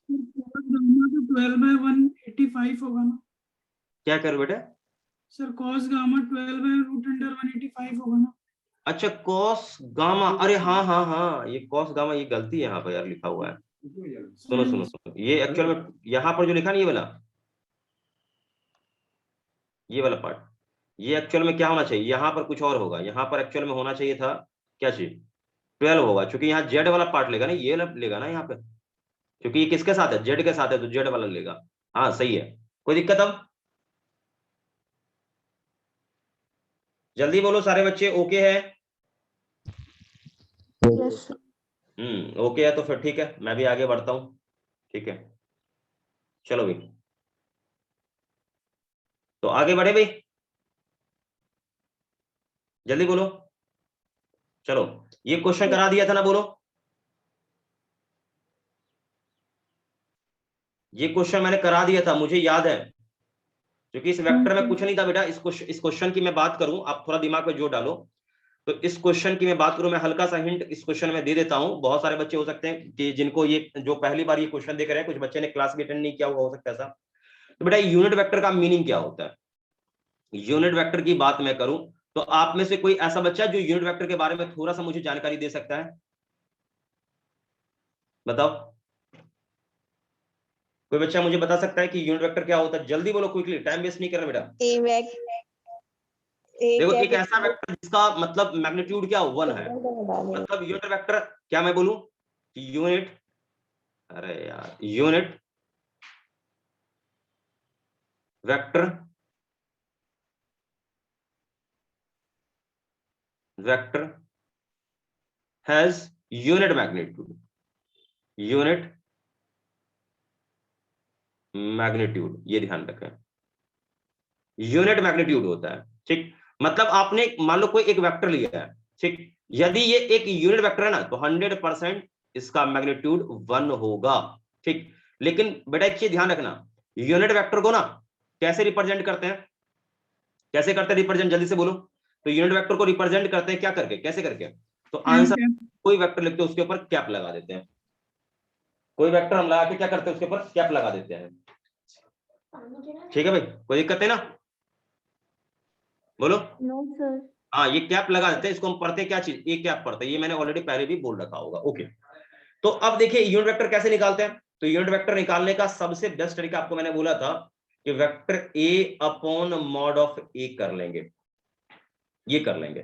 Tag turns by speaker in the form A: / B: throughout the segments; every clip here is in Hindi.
A: गामा तो 12/185 होगा ना
B: क्या करो बेटा?
A: सर? कॉस गामा 12/√185 होगा ना?
B: अच्छा कॉस गामा, अरे हाँ हाँ हाँ, ये कॉस गामा, ये गलती है यहाँ पर यार लिखा हुआ है। सुनो सुनो सुनो, ये एक्चुअल में यहाँ पर जो लिखा ना ये वाला पार्ट, ये एक्चुअल में क्या होना चाहिए, यहाँ पर कुछ और होगा। यहाँ पर एक्चुअल में होना चाहिए था क्या चीज, 12 होगा, क्योंकि यहाँ जेड वाला पार्ट लेगा ना, ये लेगा ना यहाँ पे, क्योंकि ये किसके साथ है, जेड के साथ है, तो जेड वाला लेगा। हाँ सही है, कोई दिक्कत? अब जल्दी बोलो सारे बच्चे, ओके है?
C: यस
B: ओके है तो फिर ठीक है, मैं भी आगे बढ़ता हूँ। ठीक है, चलो भाई, तो आगे बढ़े भाई, जल्दी बोलो। चलो, ये क्वेश्चन करा दिया था ना, बोलो। ये क्वेश्चन मैंने करा दिया था, मुझे याद है, क्योंकि इस वेक्टर में कुछ नहीं था बेटा। इस क्वेश्चन की मैं बात करूं, आप थोड़ा दिमाग में जोर डालो। तो इस क्वेश्चन की मैं बात करूं, मैं हल्का सा हिंट इस क्वेश्चन में दे देता हूं। बहुत सारे बच्चे हो सकते हैं कि जिनको ये, जो पहली बार ये क्वेश्चन देख रहे हैं, कुछ बच्चे ने क्लास भी अटेंड नहीं किया हुआ, हो सकता है ऐसा। तो बेटा यूनिट वेक्टर का मीनिंग क्या होता है, यूनिट वेक्टर की बात मैं करूं तो आप में से कोई ऐसा बच्चा जो यूनिट वेक्टर के बारे में थोड़ा सा मुझे जानकारी दे सकता है? बताओ, कोई बच्चा मुझे बता सकता है कि यूनिट वेक्टर क्या होता है? जल्दी बोलो, क्विकली, टाइम वेस्ट नहीं करना बेटा। देखो, एक ऐसा वेक्टर जिसका मतलब मैग्नीट्यूड क्या 1 है, मतलब यूनिट वेक्टर क्या मैं बोलूं कि यूनिट, अरे यार, unit vector, vector has unit magnitude, unit magnitude, ये ध्यान रखें, यूनिट मैग्नीट्यूड होता है। ठीक, मतलब आपने मान लो कोई एक वेक्टर लिया है, ठीक, यदि ये एक यूनिट वेक्टर है ना, तो 100% इसका मैग्नीट्यूड 1 होगा। ठीक, लेकिन बेटा एक चीज ध्यान रखना, यूनिट वेक्टर को ना कैसे रिप्रेजेंट करते हैं, कैसे करते हैं रिप्रेजेंट, जल्दी से बोलो। तो यूनिट वेक्टर को रिप्रेजेंट करते हैं क्या करके, कैसे करके? तो आंसर, कोई वेक्टर लिखते हैं उसके ऊपर कैप लगा देते हैं, कोई वेक्टर हम लगा के क्या करते हैं, उसके ऊपर कैप लगा देते हैं। ठीक है भाई, कोई दिक्कत है ना? बोलो।
C: नो सर
B: हाँ, ये कैप लगा देते हैं, इसको हम पढ़ते हैं क्या चीज, ये कैप पढ़ते हैं, ये मैंने ऑलरेडी पहले भी बोल रखा होगा। ओके, तो अब देखिए यूनिट वेक्टर कैसे निकालते हैं। तो यूनिट वेक्टर निकालने का सबसे बेस्ट तरीका आपको मैंने बोला था कि vector A upon mod of A कर लेंगे, ये कर लेंगे।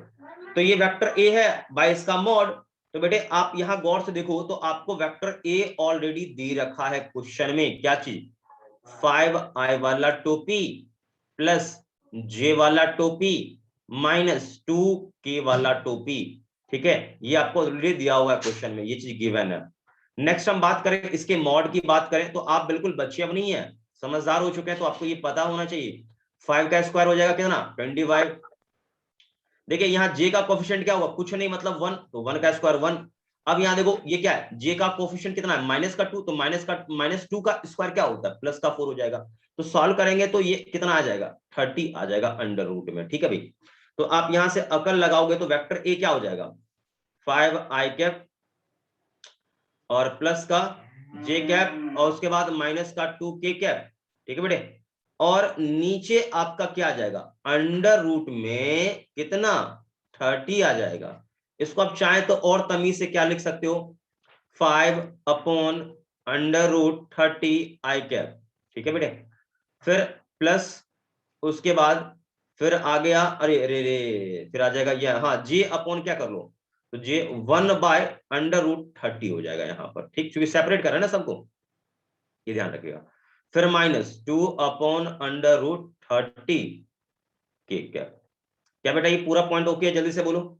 B: तो ये वेक्टर ए है बाय इसका मॉड। तो बेटे आप यहां गौर से देखो, तो आपको वेक्टर ए ऑलरेडी दे रखा है क्वेश्चन में, क्या चीज, 5i वाला टोपी प्लस जे वाला टोपी माइनस 2k वाला टोपी। ठीक है, ये आपको ऑलरेडी दिया हुआ है क्वेश्चन में, ये चीज गिवन है। नेक्स्ट हम बात करें इसके मॉड की बात करें, तो आप बिल्कुल बच्चे अब नहीं है, समझदार हो चुके हैं, तो आपको ये पता होना चाहिए 5 का स्क्वायर हो जाएगा कितना, 25। देखिए यहाँ जे का कोफिशिएंट क्या होगा, कुछ नहीं मतलब 1, तो 1 का स्क्वायर 1। अब यहाँ देखो ये क्या है, जे का कोफिशिएंट कितना है, -2, तो -2 का स्क्वायर क्या होता है, +4 हो जाएगा। तो सॉल्व करेंगे तो ये कितना आ जाएगा, 30 आ जाएगा अंडर रूट में। ठीक है भाई, तो आप यहां से अकल लगाओगे तो वेक्टर ए क्या हो जाएगा, 5i कैप और प्लस का जे कैप और उसके बाद माइनस का 2k कैप। ठीक है बेटे, और नीचे आपका क्या आ जाएगा, अंडर रूट में कितना, 30 आ जाएगा। इसको आप चाहें तो और तमीज से क्या लिख सकते हो, 5/√30 i कैप। ठीक है बेटे, फिर प्लस, उसके बाद फिर आ गया, अरे अरे रे, फिर आ जाएगा ये, हाँ जे अपॉन क्या कर लो, तो जे 1/√30 हो जाएगा यहाँ पर। ठीक, क्योंकि सेपरेट कर रहा है ना सबको, ये ध्यान रखिएगा। फिर -2/√30 के कैप। क्या बेटा ये पूरा पॉइंट ओके है, जल्दी से बोलो।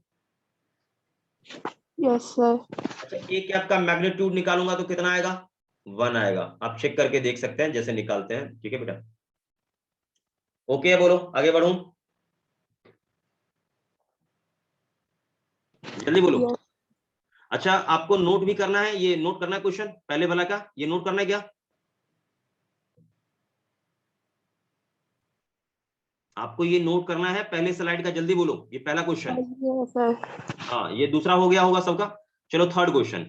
C: यस सर
B: अच्छा, ए कैप का मैग्नीट्यूड निकालूंगा तो कितना आएगा, 1 आएगा। आप चेक करके देख सकते हैं जैसे निकालते हैं। ठीक है बेटा, ओके है, बोलो आगे बढ़ूं, जल्दी बोलो।
C: यस
B: अच्छा, आपको नोट भी करना है, ये नोट करना है क्वेश्चन पहले वाला का, ये नोट करना है क्या, आपको ये नोट करना है पहले स्लाइड का, जल्दी बोलो, ये पहला क्वेश्चन।
C: सर
B: हाँ, ये दूसरा हो गया होगा सबका। चलो थर्ड क्वेश्चन,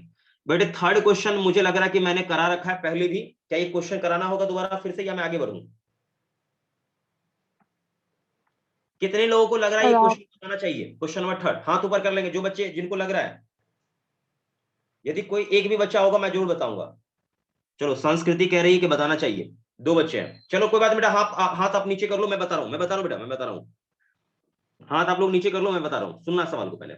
B: बेटे थर्ड क्वेश्चन मुझे लग रहा है कि मैंने करा रखा है पहले भी। क्या ये क्वेश्चन कराना होगा दोबारा फिर से, या मैं आगे बढ़ूं? कितने लोगों को लग रहा है ये क्वेश्चन कराना चाहिए? क्वेश्चन नंबर थर्ड हाथ ऊपर कर लेंगे जो बच्चे जिनको लग रहा है। यदि कोई एक भी बच्चा होगा मैं जरूर बताऊंगा। चलो संस्कृति कह रही है कि बताना चाहिए, 2 बच्चे हैं। चलो कोई बात नहीं बेटा, हाथ आप नीचे कर लो, मैं बता रहा हूं, मैं बता रहा हूं बेटा, मैं बता रहा हूं। हाथ आप लोग नीचे कर लो, मैं बता रहा हूं, सुनना सवाल को पहले।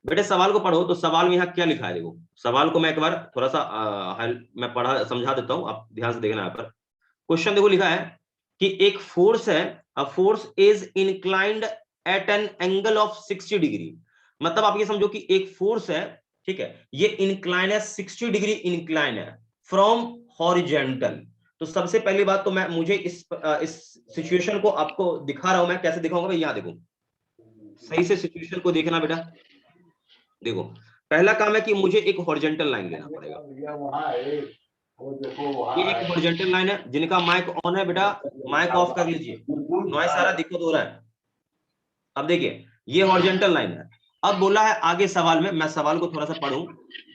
B: बेटे सवाल को पढ़ो तो सवाल में यहाँ क्या लिखा है देखो। सवाल को मैं एक बार थोड़ा सा मैं पढ़ा समझा देता हूँ, आप ध्यान से देखना। यहाँ पर क्वेश्चन देखो लिखा है कि एक फोर्स है, a force is inclined at an angle of 60 degree. मतलब आप ये समझो कि एक फोर्स है, ठीक है, ये इंक्लाइन है, 60 डिग्री इंक्लाइन है फ्रॉम हॉरिजेंटल। तो सबसे पहली बात तो मैं मुझे इस सिचुएशन को आपको दिखा रहा हूं। मैं कैसे दिखाऊंगा भाई, यहाँ देखो, सही से सिचुएशन को देखना बेटा। देखो पहला काम है कि मुझे एक हॉरिजेंटल लाइन लेना पड़ेगा। ये एक हॉरिजेंटल लाइन है। जिनका माइक ऑन है बेटा माइक ऑफ कर लीजिए, नॉइस सारा दिक्कत हो रहा है। अब देखिए ये हॉरिजेंटल लाइन है। अब बोला है आगे सवाल में, मैं सवाल को थोड़ा सा पढ़ूं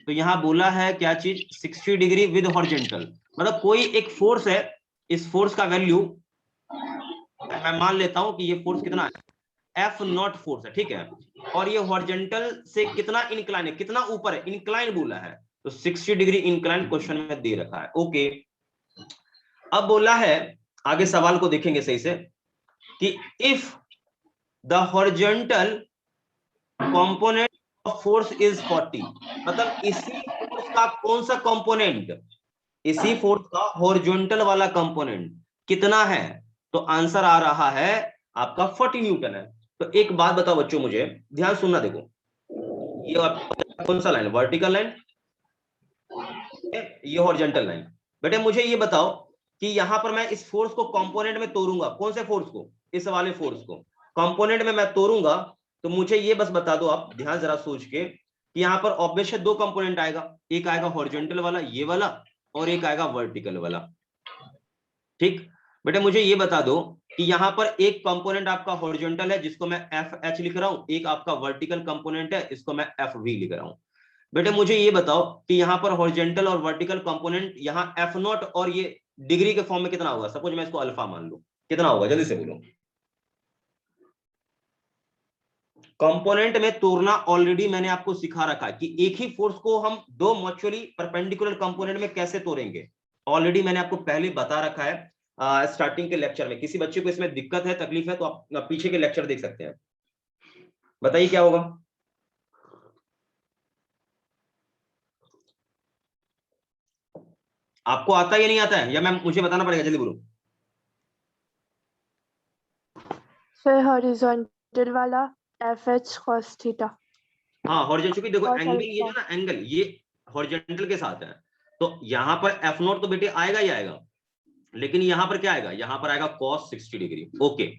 B: तो यहाँ बोला है क्या चीज, 60 डिग्री विद हॉरिजेंटल। मतलब कोई एक फोर्स है, इस फोर्स का वैल्यू मैं मान लेता हूं कि ये फोर्स कितना है, एफ नॉट फोर्स है, ठीक है। और ये हॉरिजेंटल से कितना इंक्लाइन है, कितना ऊपर है, इंक्लाइन बोला है, तो 60 डिग्री इंक्लाइन क्वेश्चन में दे रखा है। ओके अब बोला है आगे सवाल को देखेंगे सही से कि if the horizontal component of force is 40, मतलब इसी फोर्स का कौन सा कंपोनेंट, इसी फोर्स का हॉरिजॉन्टल वाला कंपोनेंट कितना है, तो आंसर आ रहा है आपका 40 न्यूटन है। तो एक बात बताओ बच्चों, मुझे ध्यान सुनना, देखो ये कौन सा लाइन, वर्टिकल लाइन, ये हॉरिजॉन्टल लाइन। बेटे मुझे ये बताओ कि यहां पर मैं इस फोर्स को कंपोनेंट में तोड़ूंगा, कौन से फोर्स को, इस वाले फोर्स को कंपोनेंट में मैं तोड़ूंगा, तो मुझे ये बस बता दो आप ध्यान जरा सोच के कि यहां पर ऑब्वियसली 2 कंपोनेंट आएगा, एक आएगा हॉरिजॉन्टल वाला ये वाला, और एक आएगा वर्टिकल वाला, ठीक। बेटे मुझे ये बता दो कि यहां पर एक कंपोनेंट आपका हॉरिजॉन्टल है जिसको मैं एफ एच लिख रहा हूं, एक आपका वर्टिकल कंपोनेंट है इसको मैं एफ वी लिख रहा हूं। बेटे मुझे ये बताओ कि यहाँ पर हॉरिजॉन्टल और वर्टिकल कंपोनेंट यहाँ एफ नॉट और ये डिग्री के फॉर्म में कितना होगा, सपोज मैं इसको अल्फा मान लूं, कितना होगा जल्दी से बोलो। कंपोनेंट में तोड़ना ऑलरेडी मैंने आपको सिखा रखा है कि एक ही फोर्स को हम 2 म्यूचुअली परपेंडिकुलर कंपोनेंट में कैसे तोड़ेंगे, ऑलरेडी मैंने आपको पहले बता रखा है स्टार्टिंग के लेक्चर में। किसी बच्चे को इसमें दिक्कत है तकलीफ है तो आप पीछे के लेक्चर देख सकते हैं। बताइए क्या होगा। आपको आता है या नहीं आता है, या मैं मुझे बताना पड़ेगा, जल्दी बोलो।
C: सर हॉरिजॉन्टल वाला एफ एच कॉस थीटा।
B: हाँ हॉरिजॉन्टल, क्योंकि देखो
C: और
B: एंगल ये जो ना एंगल ये हॉरिजॉन्टल के साथ है, तो यहाँ पर एफ नॉट तो बेटे आएगा ही आएगा, लेकिन यहाँ पर क्या आएगा, यहाँ पर आएगा cos 60 डिग्री। ओके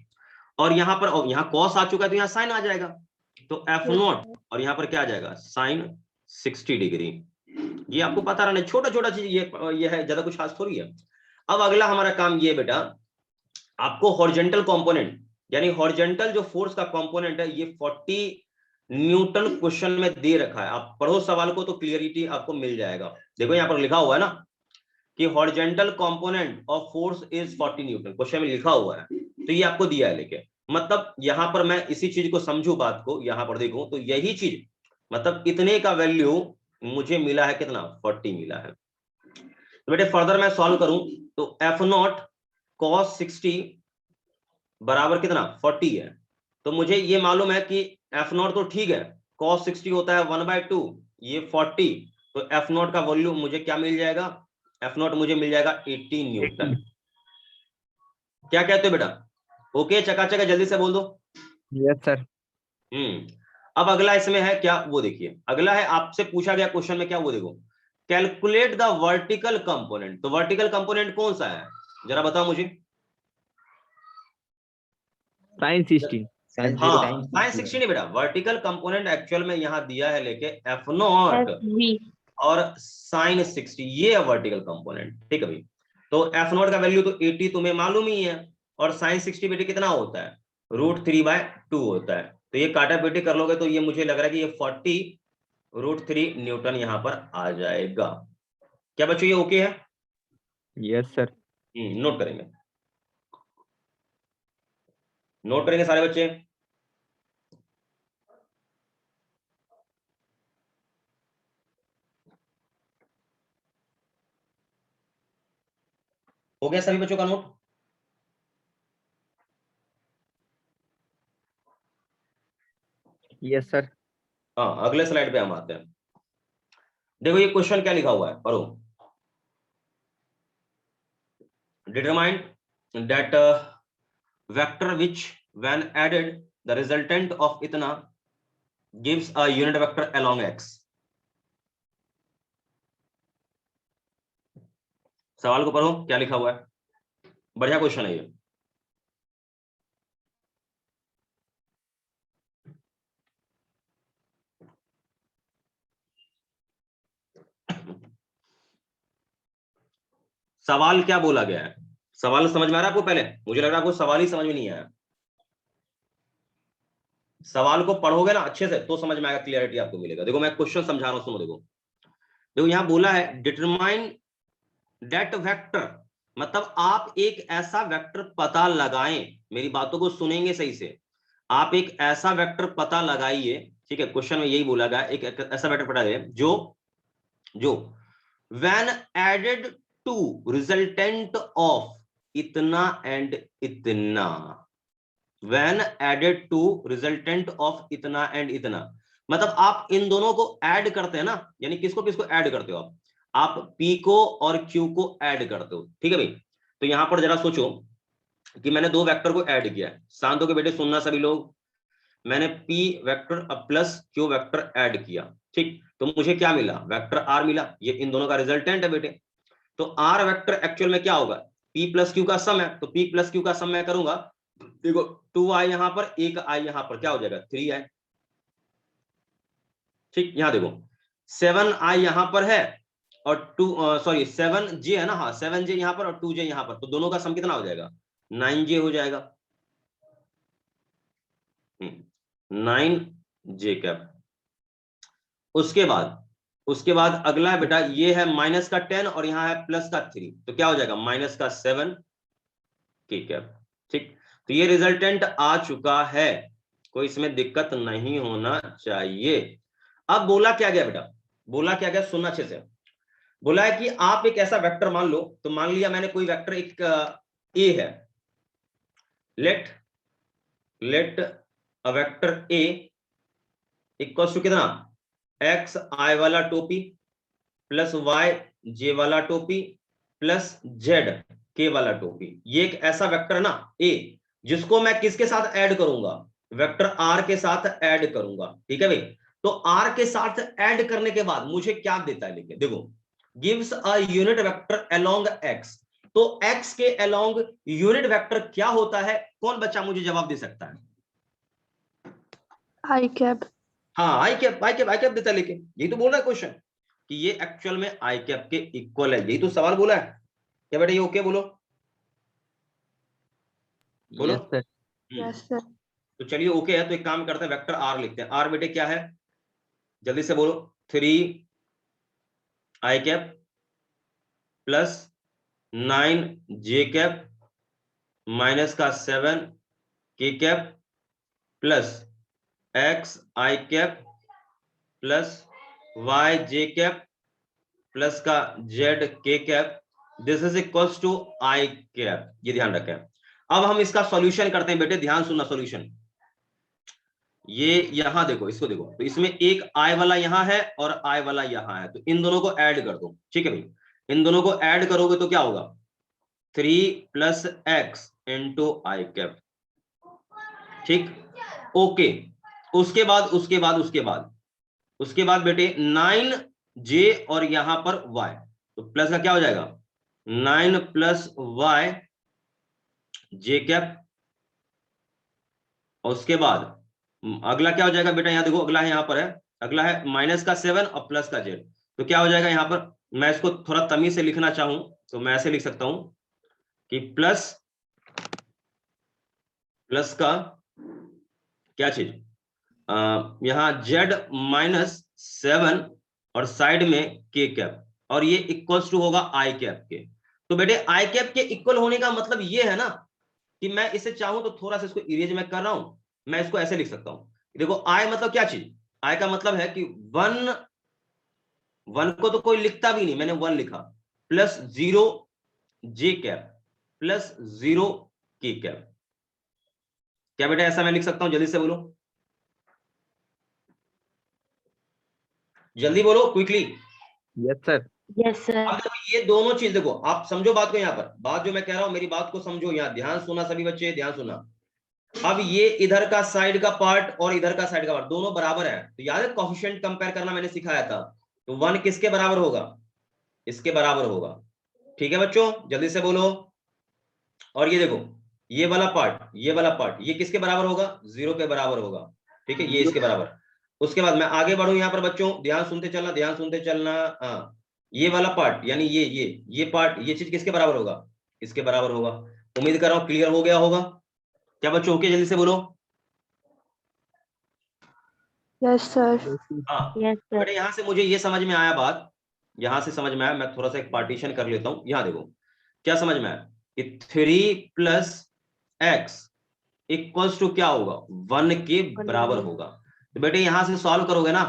B: और यहाँ पर यहाँ cos आ चुका है तो यहाँ साइन आ जाएगा, तो एफ नॉट और यहाँ पर क्या आ जाएगा साइन 60 डिग्री। ये आपको पता रहना, छोटा छोटा चीज ये है, ज्यादा कुछ खास थोड़ी है। अब अगला हमारा काम ये बेटा, आपको हॉरिजॉन्टल कंपोनेंट यानी हॉरिजॉन्टल जो फोर्स का कंपोनेंट है ये 40 न्यूटन क्वेश्चन में दे रखा है। आप पढ़ो सवाल को तो क्लियरिटी आपको मिल जाएगा। देखो यहाँ पर लिखा हुआ है ना कि horizontal component of force is 40 Newton, question में लिखा हुआ है, तो ये आपको दिया है लेके। मतलब यहां पर मैं इसी चीज को समझू बात को, यहां पर देखो तो यही चीज मतलब इतने का वैल्यू मुझे मिला है, कितना 40 मिला है। तो बेटे फर्दर मैं सॉल्व करूं तो एफ नॉट cos 60 बराबर कितना 40 है। तो मुझे ये मालूम है कि एफ नॉट तो ठीक है, cos 60 होता है 1/2, ये 40, तो एफ नॉट का वॉल्यूम मुझे क्या मिल जाएगा, एफ नॉट मुझे मिल जाएगा 80 न्यूटन। क्या कहते हो बेटा, ओके चकाचक जल्दी से बोल दो।
D: Yes sir.
B: अब अगला इसमें है क्या वो देखिए, अगला है आपसे पूछा गया क्वेश्चन में क्या, वो देखो कैलकुलेट द वर्टिकल कंपोनेंट। तो वर्टिकल कंपोनेंट कौन सा है जरा बताओ मुझे।
D: साइन 60।
B: हाँ साइन 60 नहीं बेटा, वर्टिकल कंपोनेंट एक्चुअल में यहाँ दिया है लेके एफ नॉट और साइन 60, ये है वर्टिकल कंपोनेंट, ठीक है भाई। तो एफ नॉट का वैल्यू तो 80 तुम्हें मालूम ही है, और साइन 60 बेटे कितना होता है √3/2 होता है। तो ये काटा बेटे कर लोगे तो ये मुझे लग रहा है कि ये 40 √3 न्यूटन यहां पर आ जाएगा। क्या बच्चों ये ओके है?
D: Yes sir.
B: नोट करेंगे, नोट करेंगे सारे बच्चे। हो गया सभी बच्चों का नोट?
D: Yes sir.
B: हाँ, अगले स्लाइड पे हम आते हैं। देखो ये क्वेश्चन क्या लिखा हुआ है, पढ़ो। Determine that vector which when added the resultant of इतना gives a unit vector along X. सवाल को पढ़ो क्या लिखा हुआ है, बढ़िया क्वेश्चन है ये। सवाल क्या बोला गया है, सवाल समझ में आ रहा है आपको? पहले मुझे लग रहा है आपको सवाल ही समझ में नहीं आया। सवाल को पढ़ोगे ना अच्छे से तो समझ में आएगा, क्लियरिटी आपको मिलेगा। देखो मैं क्वेश्चन समझा रहा हूं, सुनो। देखो देखो यहां बोला है डिटरमाइन दैट वेक्टर, मतलब आप एक ऐसा वेक्टर पता लगाएं, मेरी बातों को सुनेंगे सही से। आप एक ऐसा वेक्टर पता लगाइए, ठीक है? क्वेश्चन में यही बोला गया, एक ऐसा वेक्टर पता लगाइए जो when added to resultant of इतना एंड इतना, when added to resultant of इतना एंड इतना, मतलब आप इन दोनों को ऐड करते हैं ना, यानी किसको किसको ऐड करते हो आप P को और Q को ऐड करते हो, ठीक है भाई? तो यहां पर जरा सोचो कि मैंने दो वेक्टर को ऐड किया है। शांत के बेटे सुनना सभी लोग, मैंने P vector plus Q vector add किया, ठीक? तो मुझे क्या मिला? वेक्टर R मिला, ये इन दोनों का रिजल्टेंट है बेटे। तो R वेक्टर एक्चुअल में क्या होगा? P प्लस Q का सम है, तो P प्लस Q का सम मैं करूंगा, देखो 2i यहां पर, एक i यहां पर, क्या हो जाएगा? 3i, ठीक? यहां देखो 7i यहां पर है और 7j है ना, हाँ 7j यहां पर और 2j यहां पर, तो दोनों का सम कितना हो जाएगा? 9j हो जाएगा। 9j cap. उसके बाद अगला है बेटा, ये है माइनस का 10 और यहां है प्लस का 3, तो क्या हो जाएगा? माइनस का 7 के कैप, ठीक? तो ये रिजल्टेंट आ चुका है, कोई इसमें दिक्कत नहीं होना चाहिए। अब बोला क्या गया बेटा, बोला क्या गया, सुनना अच्छे से। बोला है कि आप एक ऐसा वेक्टर मान लो, तो मान लिया मैंने कोई वेक्टर, एक ए है, let a vector A equals to कितना? एक्स आई वाला टोपी प्लस वाई जे वाला टोपी प्लस जेड के वाला टोपी। ये एक ऐसा वेक्टर ना ए, जिसको मैं किसके साथ ऐड करूंगा? वेक्टर आर के साथ ऐड करूंगा, ठीक है भाई? तो आर के साथ ऐड करने के बाद मुझे क्या देता है, लेके देखो, gives a unit vector along x. तो एक्स के अलोंग यूनिट वेक्टर क्या होता है? कौन बच्चा मुझे जवाब दे सकता है?
C: आई कैप।
B: हाँ आई कैप, आई कैप देता है, लेके यही तो बोल रहा है क्वेश्चन कि ये एक्चुअल में आई कैप के इक्वल है, यही तो सवाल बोला है। क्या बेटा ये ओके बोलो, बोलो।
D: Yes sir.
C: Yes sir.
B: तो चलिए ओके है, तो एक काम करते हैं, वेक्टर आर लिखते हैं। आर बेटे क्या है, जल्दी से बोलो। 3i cap plus 9j cap minus का 7k cap plus xi cap plus yj cap plus का zk cap, this is equals to i cap. ये ध्यान रखें। अब हम इसका सॉल्यूशन करते हैं बेटे, ध्यान सुनना सॉल्यूशन। ये यहां देखो, इसको देखो, तो इसमें एक i वाला यहां है और i वाला यहां है, तो इन दोनों को ऐड कर दो, ठीक है भाई? इन दोनों को ऐड करोगे तो क्या होगा? 3 प्लस एक्स इंटू आई कैप, ठीक? ओके। उसके बाद बेटे 9j और यहां पर y, तो प्लस का क्या हो जाएगा? 9 प्लस y जे कैप। और उसके बाद अगला क्या हो जाएगा बेटा, यहां देखो, अगला है यहां पर है, अगला है माइनस का 7 और प्लस का z, तो क्या हो जाएगा यहां पर? मैं इसको थोड़ा तमीज से लिखना चाहूं तो मैं ऐसे लिख सकता हूं कि प्लस का क्या चीज, यहां z माइनस 7 और साइड में k कैप, और ये इक्वल्स टू होगा i कैप के। तो बेटे i कैप के इक्वल होने का मतलब ये है ना कि मैं इसे चाहूं तो थोड़ा सा इसको इरेज मैं कर रहा हूं, मैं इसको ऐसे लिख सकता हूं। देखो i मतलब क्या चीज, i का मतलब है कि 1 को तो कोई लिखता भी नहीं, मैंने 1 लिखा, plus 0 j cap plus 0 k cap. क्या बेटा ऐसा मैं लिख सकता हूं? जल्दी से बोलो, जल्दी बोलो, quickly.
D: Yes sir.
C: Yes, sir.
B: अब देखो ये दोनों चीज, देखो आप समझो बात को, यहाँ पर बात जो मैं कह रहा हूं मेरी बात को समझो, यहाँ ध्यान सुना सभी बच्चे, ध्यान सुना। अब ये इधर का साइड का पार्ट और इधर का साइड का पार्ट दोनों बराबर है, तो याद है कोएफिशिएंट कंपेयर करना मैंने सिखाया था, तो 1 किसके बराबर होगा? इसके बराबर होगा। ठीक है बच्चों, जल्दी से बोलो। और ये देखो ये वाला पार्ट ये किसके बराबर होगा? 0 के बराबर होगा। ठीक है, ये इसके बराबर। उसके बाद मैं आगे बढ़ू यहाँ पर बच्चों, ध्यान सुनते चलना, ध्यान सुनते चलना। हाँ, ये वाला पार्ट यानी ये पार्ट, ये चीज किसके बराबर होगा? इसके बराबर होगा। उम्मीद कर रहा हूं क्लियर हो गया होगा। क्या बच्चों ओके? जल्दी से बोलो।
C: Yes, sir.
B: हाँ
C: Yes, sir.
B: बेटे यहाँ से मुझे ये समझ में आया बात, यहाँ से समझ में आया। मैं थोड़ा सा एक पार्टीशन कर लेता हूँ। यहाँ देखो क्या समझ में आया कि 3 प्लस एक्स इक्वल्स टू क्या होगा? 1 के बराबर होगा। तो बेटे यहां से सॉल्व करोगे ना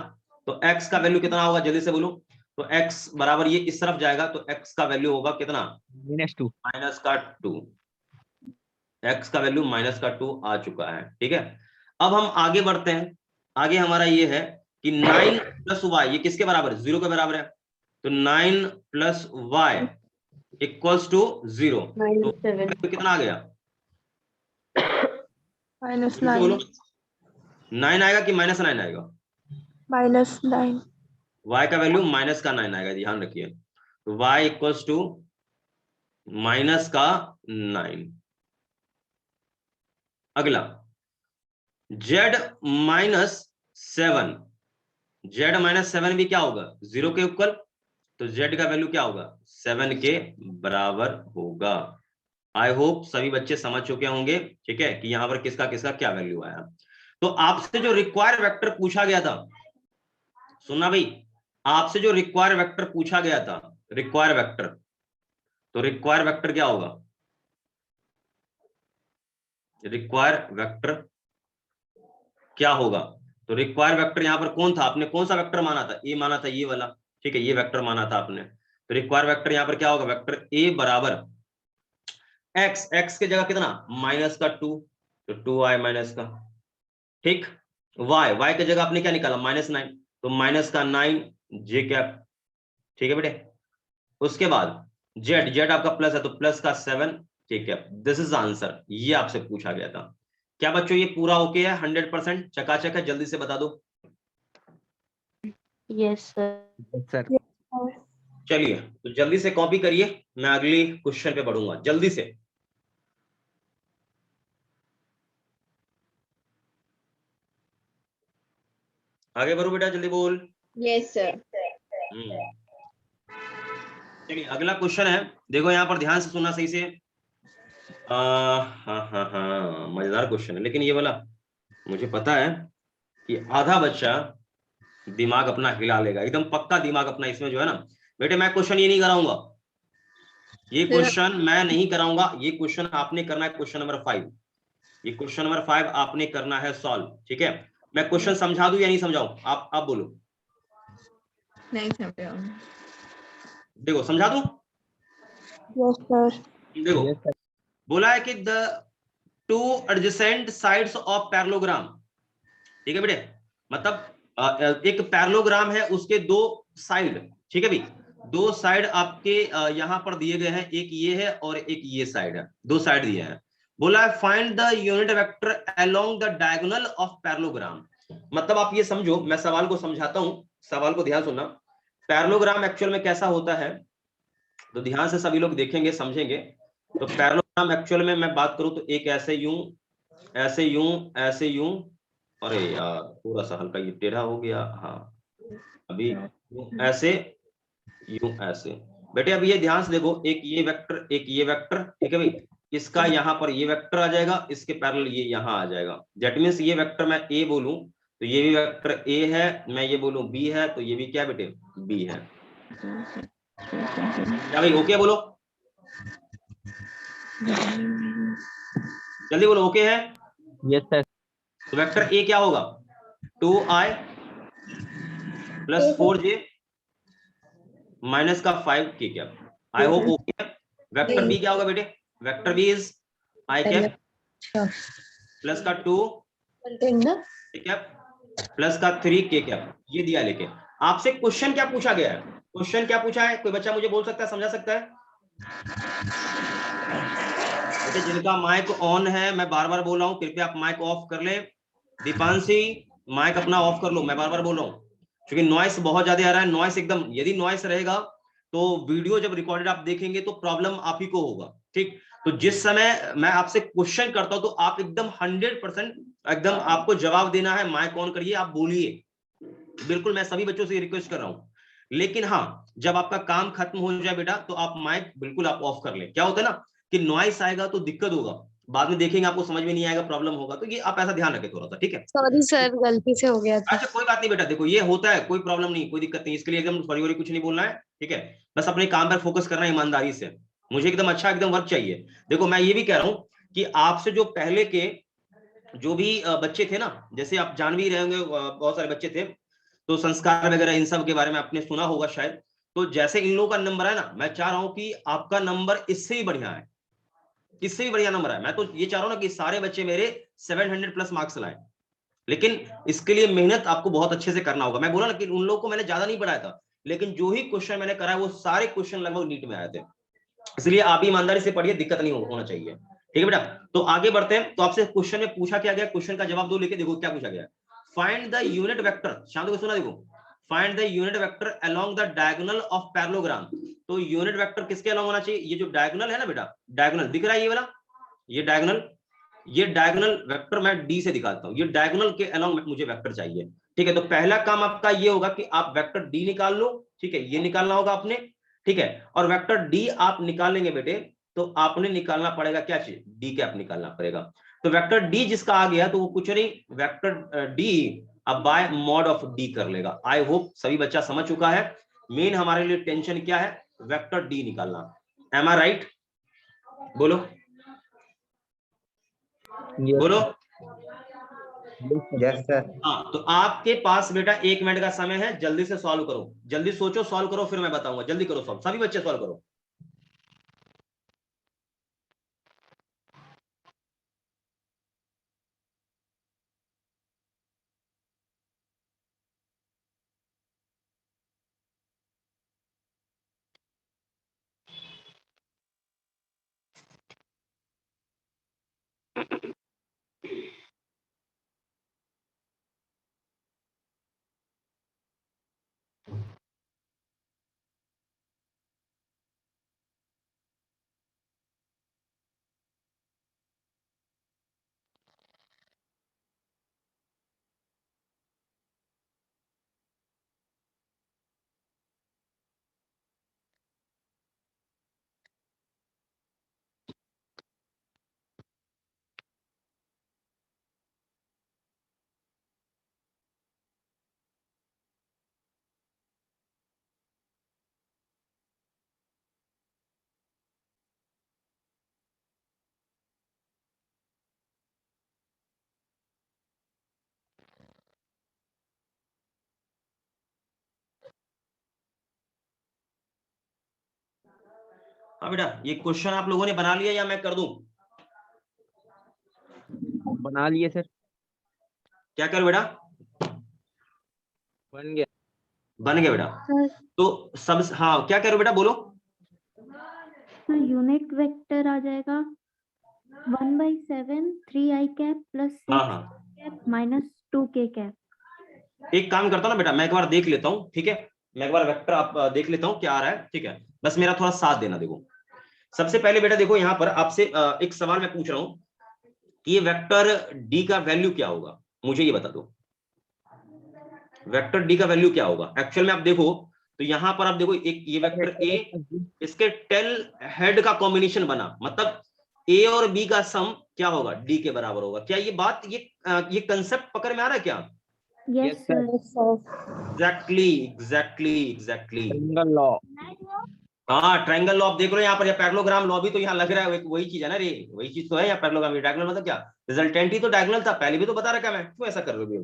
B: तो x का वैल्यू कितना होगा? जल्दी से बोलो। तो x बराबर ये इस तरफ जाएगा तो x का वैल्यू होगा कितना?
D: -2।
B: -2। x का वैल्यू -2 आ चुका है। ठीक है, अब हम आगे बढ़ते हैं। आगे हमारा ये है कि 9 प्लस वाई ये किसके बराबर है? 0 के बराबर है। तो 9 प्लस वाई इक्वल्स टू 0। तो
C: -7.
B: कितना आ गया?
C: -9.
B: बोलो 9 आएगा कि -9 आएगा?
C: -9.
B: y का वैल्यू माइनस का 9 आएगा, ध्यान रखिए। तो y इक्वल्स टू माइनस का 9। अगला z -7, z -7 भी क्या होगा? 0 के इक्वल। तो z का वैल्यू क्या होगा? 7 के बराबर होगा। आई होप सभी बच्चे समझ चुके होंगे, ठीक है, कि यहां पर किसका किसका क्या वैल्यू आया। तो आपसे जो रिक्वायर वेक्टर पूछा गया था, सुनना भाई, आपसे जो रिक्वायर वेक्टर पूछा गया था, रिक्वायर वेक्टर, तो रिक्वायर वेक्टर क्या होगा? रिक्वायर वेक्टर क्या होगा? तो रिक्वायर वेक्टर यहां पर कौन था? आपने कौन सा वेक्टर माना था? ए माना था, ये वाला। ठीक है, ये वेक्टर माना था आपने। तो रिक्वायर वेक्टर यहां पर क्या होगा? वेक्टर ए बराबर एक्स, एक्स की जगह कितना? -2, तो 2 आए माइनस का। ठीक, वाई, वाई की जगह आपने क्या निकाला? -9, तो माइनस का 9 जे कैप। ठीक है बेटे, उसके बाद जेड, जेड आपका प्लस है तो प्लस का 7 जे कैप। दिस इज आंसर, ये आपसे पूछा गया था। क्या बच्चों ये पूरा ओके है? 100% चकाचक है? जल्दी से बता दो।
C: Yes, sir.
D: Yes sir.
C: Yes, sir.
B: चलिए तो जल्दी से कॉपी करिए, मैं अगली क्वेश्चन पे बढ़ूंगा, जल्दी से। आगे बढ़ो बेटा, जल्दी बोल।
E: Yes, sir.
B: चलिए अगला क्वेश्चन है, देखो यहाँ पर ध्यान से सुनना सही से। हाँ, मजेदार क्वेश्चन है, लेकिन ये वाला मुझे पता है कि आधा बच्चा दिमाग अपना हिला लेगा, एकदम पक्का दिमाग अपना इसमें जो है ना। बेटे मैं क्वेश्चन ये नहीं कराऊंगा, ये क्वेश्चन मैं नहीं कराऊंगा, ये क्वेश्चन आपने करना है, क्वेश्चन नंबर 5। ये क्वेश्चन नंबर 5 आपने करना है सॉल्व। ठीक है, मैं क्वेश्चन समझा दूं या नहीं समझाऊं? आप बोलो।
E: नहीं समझा।
B: देखो समझा दूं?
C: Yes, sir.
B: देखो
D: यस सर।
B: बोला है कि the 2 adjacent sides of parallelogram. ठीक है बेटे, मतलब एक पैरेललोग्राम है, उसके 2 साइड, ठीक है भाई, 2 साइड आपके यहां पर दिए गए हैं, एक ये है और एक ये साइड है, 2 साइड दिए हैं। बोला है find the unit vector along the diagonal of parallelogram. मतलब आप ये समझो, मैं सवाल को समझाता हूं, सवाल को ध्यान सुनना। पैरेललोग्राम एक्चुअल में कैसा होता है, तो ध्यान से सभी लोग देखेंगे समझेंगे। तो पैरेललोग्राम एक्चुअल में मैं बात करूं तो एक ऐसे यूं, ऐसे यूं, ऐसे यूं, अरे यार थोड़ा सा हल्का ये टेढ़ा हो गया, हाँ अभी यूं ऐसे, यूं ऐसे। बेटे अब ये ध्यान से देखो, एक ये वेक्टर, एक ये वेक्टर, ठीक है भाई, इसका यहाँ पर ये वेक्टर आ जाएगा, इसके पैरेलल ये यहाँ आ जाएगा। दैट मींस ये वेक्टर मैं ए बोलूं तो ये भी वेक्टर ए है, मैं ये बोलूं बी है, तो ये भी क्या बेटे बी है। क्या भाई ओके बोलो, जल्दी बोलो ओके है।
D: Yes sir.
B: तो वेक्टर ए क्या होगा 2i प्लस 4j माइनस का 5k cap. I hope okay है। वेक्टर बी क्या होगा बेटे, vector B is i cap plus का 2 कैप प्लस का 3k कैप। ये दिया लेके आपसे क्वेश्चन क्या पूछा गया है, क्वेश्चन क्या पूछा है, कोई बच्चा मुझे बोल सकता है, समझा सकता है? बेटे जिनका माइक ऑन है, मैं बार बार बोल रहा हूं, कृपया आप माइक ऑफ कर ले। दीपांशी माइक अपना ऑफ कर लो, मैं बार बार बोल रहा हूं, क्योंकि नॉइस बहुत ज्यादा आ रहा है। नॉइस एकदम, यदि नॉइस रहेगा तो वीडियो जब रिकॉर्डेड आप देखेंगे तो प्रॉब्लम आप ही को होगा, ठीक। तो जिस समय मैं आपसे क्वेश्चन करता हूं तो आप एकदम 100% एकदम आपको जवाब देना है। माइक ऑन करिए, आप बोलिए, बिल्कुल मैं सभी बच्चों से रिक्वेस्ट कर रहा हूं। लेकिन हाँ, जब आपका काम खत्म हो जाए बेटा तो आप माइक बिल्कुल आप ऑफ कर ले। क्या होता है ना कि नॉइस आएगा तो दिक्कत होगा, बाद में देखेंगे आपको समझ में नहीं आएगा, प्रॉब्लम होगा। तो ये आप ऐसा ध्यान रखें थोड़ा सा, ठीक है।
C: सॉरी सर, गलती से हो गया था।
B: अच्छा कोई बात नहीं बेटा, देखो ये होता है, कोई प्रॉब्लम नहीं, कोई दिक्कत नहीं, इसके लिए एकदम सॉरी कुछ नहीं बोलना है, ठीक है। बस अपने काम पर फोकस करना है ईमानदारी से। मुझे एकदम अच्छा एकदम वर्क चाहिए। देखो मैं ये भी कह रहा हूँ कि आपसे जो पहले के जो भी बच्चे थे ना, जैसे आप जान भी रहे होंगे, बहुत सारे बच्चे थे, तो संस्कार वगैरह इन सब के बारे में आपने सुना होगा शायद। तो जैसे इन लोगों का नंबर है ना, मैं चाह रहा हूं कि आपका नंबर इससे ही बढ़िया है, इससे भी बढ़िया नंबर है। मैं तो ये चाह रहा हूं ना कि सारे बच्चे मेरे 700 प्लस मार्क्स लाएं, लेकिन इसके लिए मेहनत आपको बहुत अच्छे से करना होगा। मैं बोला ना कि उन लोगों को मैंने ज्यादा नहीं पढ़ाया था, लेकिन जो ही क्वेश्चन मैंने कराया वो सारे क्वेश्चन लगभग नीट में आए थे। इसलिए आप भी ईमानदारी से पढ़िए, दिक्कत नहीं होना चाहिए, ठीक है बेटा। तो आगे बढ़ते हैं। तो आपसे क्वेश्चन में पूछा क्या गया, क्वेश्चन का जवाब दो, लेके देखो क्या पूछा गया। फाइंड द यूनिट वेक्टर, शांत को सुना, देखो find the unit vector along the diagonal of parallelogram. तो यूनिट वेक्टर किसके अलोंग होना चाहिए, ये जो डायगोनल है ना बेटा, डायगोनल दिख रहा है ये वाला, ये डायगोनल वेक्टर मैं डी से दिखाता हूं, ये डायगोनल के अलोंग मुझे वेक्टर चाहिए, ठीक है। तो पहला काम आपका ये होगा कि आप वेक्टर डी निकाल लो, ठीक है, ये निकालना होगा आपने, ठीक है। और वेक्टर डी आप निकालेंगे बेटे तो आपने निकालना पड़ेगा क्या चीज, डी कैप निकालना पड़ेगा। तो वेक्टर डी जिसका आ गया तो वो कुछ नहीं, वेक्टर डी अब बाय मॉड ऑफ डी कर लेगा। आई होप सभी बच्चा समझ चुका है। मेन हमारे लिए टेंशन क्या है, वेक्टर डी निकालना। एम आई राइट, बोलो बोलो।
F: Yes sir.
B: हाँ, तो आपके पास बेटा 1 मिनट का समय है, जल्दी से सॉल्व करो, जल्दी सोचो, सॉल्व करो, फिर मैं बताऊंगा। जल्दी करो सॉल्व, सभी बच्चे सॉल्व करो। हाँ बेटा, ये क्वेश्चन आप लोगों ने बना लिया या मैं कर दूं?
D: बना लिए सर।
B: क्या करो बेटा,
D: बन गया।
B: बन गया बेटा। तो सब, हाँ क्या करो बेटा, बोलो।
G: तो यूनिट वेक्टर आ जाएगा 1/7 3i कैप प्लस
B: हाँ हाँ,
G: कैप माइनस 2k कैप।
B: एक काम करता हूँ ना बेटा, मैं एक बार देख लेता हूँ, ठीक है, मैं एक बार वेक्टर आप देख लेता हूँ क्या आ रहा है, ठीक है। बस मेरा थोड़ा साथ देना। देखो सबसे पहले बेटा, देखो यहाँ पर आपसे एक सवाल मैं पूछ रहा हूँ कि ये वेक्टर डी का वैल्यू क्या होगा, मुझे ये बता दो। वेक्टर डी का वैल्यू क्या होगा एक्चुअल में? आप देखो तो यहाँ पर आप देखो, एक ये वेक्टर ए, इसके टेल हेड का कॉम्बिनेशन बना, मतलब ए और बी का सम क्या होगा, डी के बराबर होगा। क्या ये बात, ये कंसेप्ट पकड़ में आ रहा है क्या?
G: Yes,
D: Yes, sir.
G: sir.
C: Yes, sir.
B: Exactly
D: triangle law.
B: हाँ, ट्रायंगल लॉ आप देख लो यहाँ पर, या पैरेललोग्राम लॉ भी तो यहाँ लग रहा है, वही चीज है ना रे, वही चीज तो है। या पैरेललोग्राम, डायगोनल मतलब क्या, रिजल्टेंट ही तो डायगोनल था, पहले भी तो बता रखा है मैं, क्यों ऐसा कर रहे हो।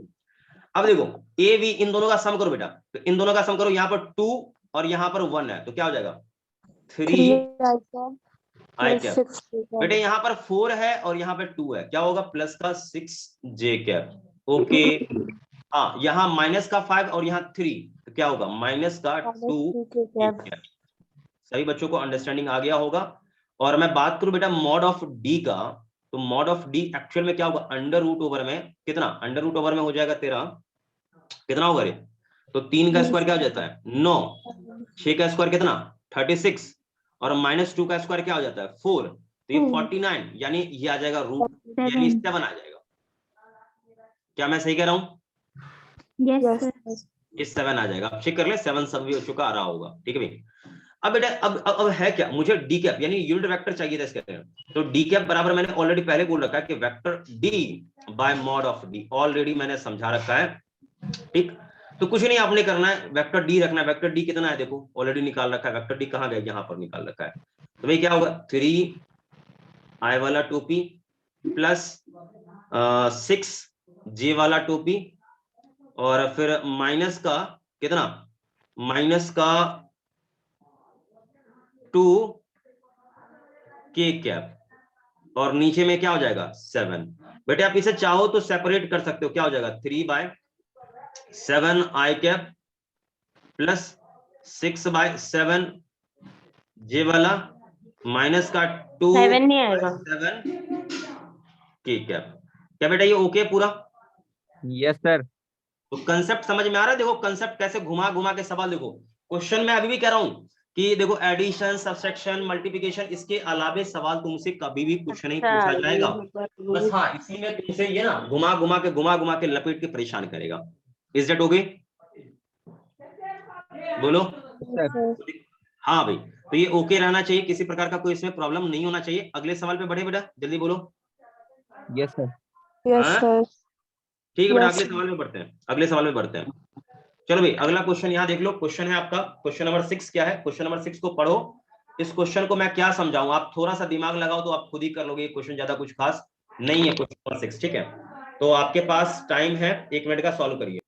B: अब देखो ए बी, इन दोनों का सम करो बेटा, तो इन दोनों का सम करो, यहाँ पर 2 और यहाँ पर 1 है, तो क्या हो जाएगा 3
C: 3
B: आई
C: plus
B: कैप।
C: 6
B: बेटे यहाँ पर 4 है और यहाँ पर 2 है, क्या होगा प्लस का 6 जे कैप। ओके, हाँ यहाँ माइनस का 5 और यहाँ 3, तो क्या होगा माइनस का 2 कैप। सभी बच्चों को अंडरस्टैंडिंग आ गया होगा। और मैं बात करूं बेटा मॉड ऑफ डी का, तो मॉड ऑफ डी एक्चुअल में क्या होगा, अंडर रूट ओवर में कितना, अंडर रूट ओवर में हो जाएगा तेरा कितना होगा रे, तो 3 का स्क्वायर क्या हो जाता है 9, 6 का स्क्वायर कितना 36, और -2 का स्क्वायर क्या हो जाता है 4, तो ये 49, यानी ये आ जाएगा रूट, यानी 7 आ जाएगा। क्या मैं सही कह रहा हूं,
G: Yes,
C: Yes,
G: sir.
C: sir.
B: ये 7 आ जाएगा। चेक कर ले 7 सब भी हो चुका आ रहा होगा, ठीक है भाई। अब बेटा अब है क्या, मुझे डी कैप यानी यूनिट वेक्टर चाहिए था इसके अंदर, तो डी कैप बराबर मैंने ऑलरेडी पहले बोल रखा है कि vector D bye mod of D, already मैंने समझा रखा है, ठीक। तो कुछ नहीं आपने करना है, वेक्टर डी रखना है। वेक्टर डी कितना है देखो, ऑलरेडी निकाल रखा है, वेक्टर डी कहां गया, यहां पर निकाल रखा है। तो भाई क्या होगा 3 आई वाला टोपी प्लस 6 जे वाला टोपी, और फिर माइनस का कितना, माइनस का 2 के कैप, और नीचे में क्या हो जाएगा 7। बेटे आप इसे चाहो तो सेपरेट कर सकते हो, क्या हो जाएगा 3/7 आई कैप प्लस 6/7 जे वाला माइनस का
F: 7 नहीं आएगा।
B: 2/7 के कैप। क्या बेटा ये ओके पूरा,
D: यस सर।
B: तो कंसेप्ट समझ में आ रहा है। देखो कंसेप्ट कैसे घुमा घुमा के सवाल, देखो क्वेश्चन में अभी भी कह रहा हूं कि देखो एडिशन, सब्सट्रैक्शन, मल्टीप्लिकेशन, इसके अलावे सवाल तुमसे कभी भी कुछ नहीं पूछा जाएगा। बस हाँ इसी में तुमसे ये ना घुमा घुमा के लपेट के परेशान करेगा। इज दैट ओके, बोलो हाँ भाई। तो ये ओके रहना चाहिए, किसी प्रकार का कोई इसमें प्रॉब्लम नहीं होना चाहिए। अगले सवाल पे बढ़े बेटा, जल्दी बोलो।
D: Yes sir.
C: Yes,
B: हाँ?
C: sir.
B: ठीक है बेटा,
C: Yes.
B: अगले सवाल में बढ़ते हैं, अगले सवाल में बढ़ते हैं। चलो भाई अगला क्वेश्चन यहाँ देख लो, क्वेश्चन है आपका क्वेश्चन नंबर 6। क्या है क्वेश्चन नंबर 6 को पढ़ो। इस क्वेश्चन को मैं क्या समझाऊं, आप थोड़ा सा दिमाग लगाओ तो आप खुद ही कर लोगे। क्वेश्चन ज्यादा कुछ खास नहीं है क्वेश्चन नंबर 6, ठीक है। तो आपके पास टाइम है 1 मिनट का, सॉल्व करिए।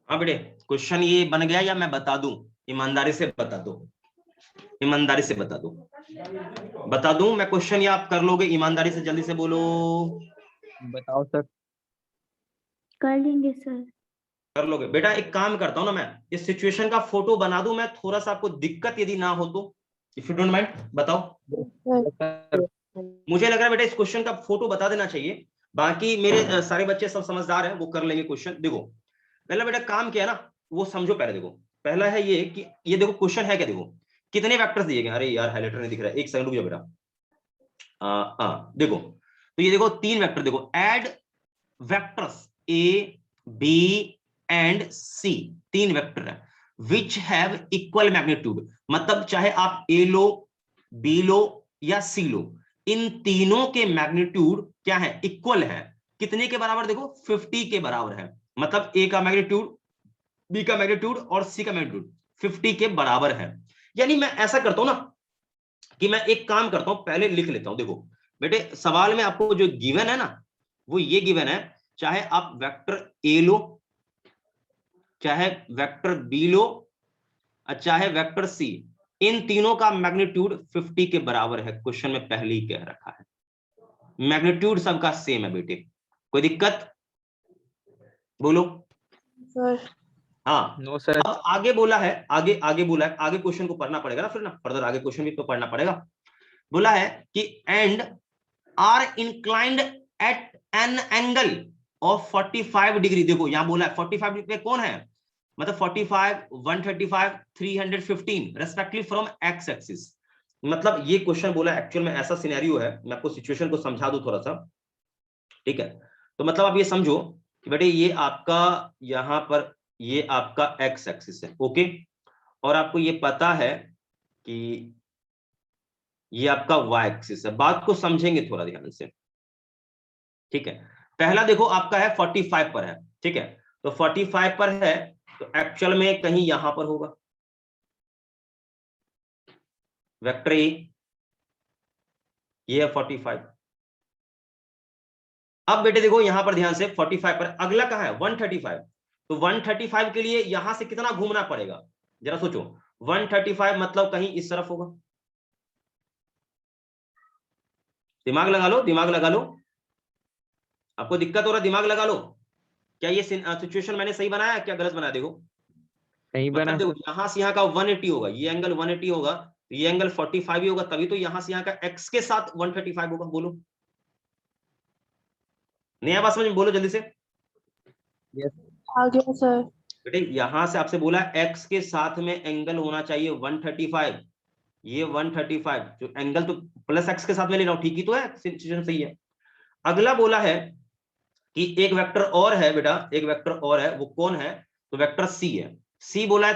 B: हाँ बेटे क्वेश्चन ये बन गया या मैं बता दूं, ईमानदारी से बता दो, ईमानदारी से बता दो, बता दूं मैं क्वेश्चन, या आप कर लोगे ईमानदारी से, जल्दी से बोलो।
D: बताओ सर।
G: कर लेंगे सर।
B: कर लोगे बेटा। एक काम करता हूं ना, मैं इस सिचुएशन का फोटो बना दूं, मैं थोड़ा सा आपको दिक्कत यदि ना हो तो, इफ यू डोंट माइंड बताओो। मुझे लग रहा है बेटा इस क्वेश्चन का फोटो बता देना चाहिए, बाकी मेरे सारे बच्चे सब समझदार हैं, वो कर लेंगे क्वेश्चन। देखो पहला बेटा काम किया ना वो समझो, पहले देखो पहला है ये कि ये देखो क्वेश्चन है क्या, देखो कितने वेक्टर्स दिए गए? अरे यार हाइलाइटर नहीं दिख रहा है, एक सेकंड रुक जाओ बेटा। देखो तो ये देखो 3 वेक्टर, देखो add vectors A B and C, 3 vector है विच हैव इक्वल मैग्नीट्यूड, मतलब चाहे आप ए लो, बी लो या सी लो, इन तीनों के मैग्नीट्यूड क्या है? इक्वल है। कितने के बराबर? देखो 50 के बराबर है, मतलब ए का मैग्नीट्यूड, बी का मैग्नीट्यूड और सी का मैग्नीट्यूड 50 के बराबर है। यानी मैं ऐसा करता हूं ना कि मैं एक काम करता हूं, पहले लिख लेता हूं। देखो बेटे सवाल में आपको जो गिवन है ना वो ये गिवन है, चाहे आप वेक्टर ए लो, चाहे वेक्टर बी लो, चाहे वेक्टर सी, इन तीनों का मैग्नीट्यूड 50 के बराबर है। क्वेश्चन में पहले ही कह रखा है, मैग्नीट्यूड सबका सेम है बेटे, कोई दिक्कत? बोलो
C: सर।
B: हाँ।
D: No sir.
B: अब आगे बोला है, आगे बोला है, आगे क्वेश्चन को पढ़ना पड़ेगा ना फिर ना, फर्दर आगे क्वेश्चन भी तो पढ़ना पड़ेगा। बोला है कि and are inclined at an angle of 45 degree. देखो यहां बोला है 45 डिग्री पे कौन है, मतलब 45, 135, 315 रेस्पेक्टिवली फ्रॉम एक्स एक्सिस। मतलब ये क्वेश्चन बोला एक्चुअल में ऐसा सिनेरियो है, मैं आपको सिचुएशन को समझा दूं थोड़ा सा, ठीक है? तो मतलब आप ये समझो कि बेटे ये आपका यहां पर ये आपका एक्स एक्सिस है, ओके, और आपको ये पता है कि ये आपका वाई एक्सिस है। बात को समझेंगे थोड़ा ध्यान से, ठीक है? पहला देखो आपका है 45 पर है, ठीक है? तो 45 पर है तो एक्चुअल में कहीं यहां पर होगा वेक्टर ए, ये है 45। अब बेटे देखो यहां पर ध्यान से 45 पर अगला कहां है 135, तो 135 के लिए यहां से कितना घूमना पड़ेगा जरा सोचो। 135 मतलब कहीं इस तरफ होगा, दिमाग लगा लो, दिमाग लगा लो, आपको दिक्कत हो रहा है दिमाग लगा लो। क्या ये सिचुएशन मैंने सही बनाया क्या गलत बनाया? देखो
D: सही बना।
B: मतलब देखो यहां से यहां का 180 होगा, ये एंगल 180 होगा, तो ये एंगल 45 ही होगा, तभी तो यहां से यहां का एक्स के साथ 135 होगा। बोलो नया बात समझ में, बोलो जल्दी से।
D: यस
C: आ गया सर।
B: बेटे यहां से आपसे बोला एक्स के साथ में एंगल होना चाहिए 135, ये 135 जो एंगल तो प्लस एक्स के साथ में ले रहा हूं, ठीक ही तो है, सिचुएशन सही है। अगला बोला है कि एक वेक्टर और है बेटा, एक वेक्टर और है, वो कौन है? तो वेक्टर सी है। सी बोला है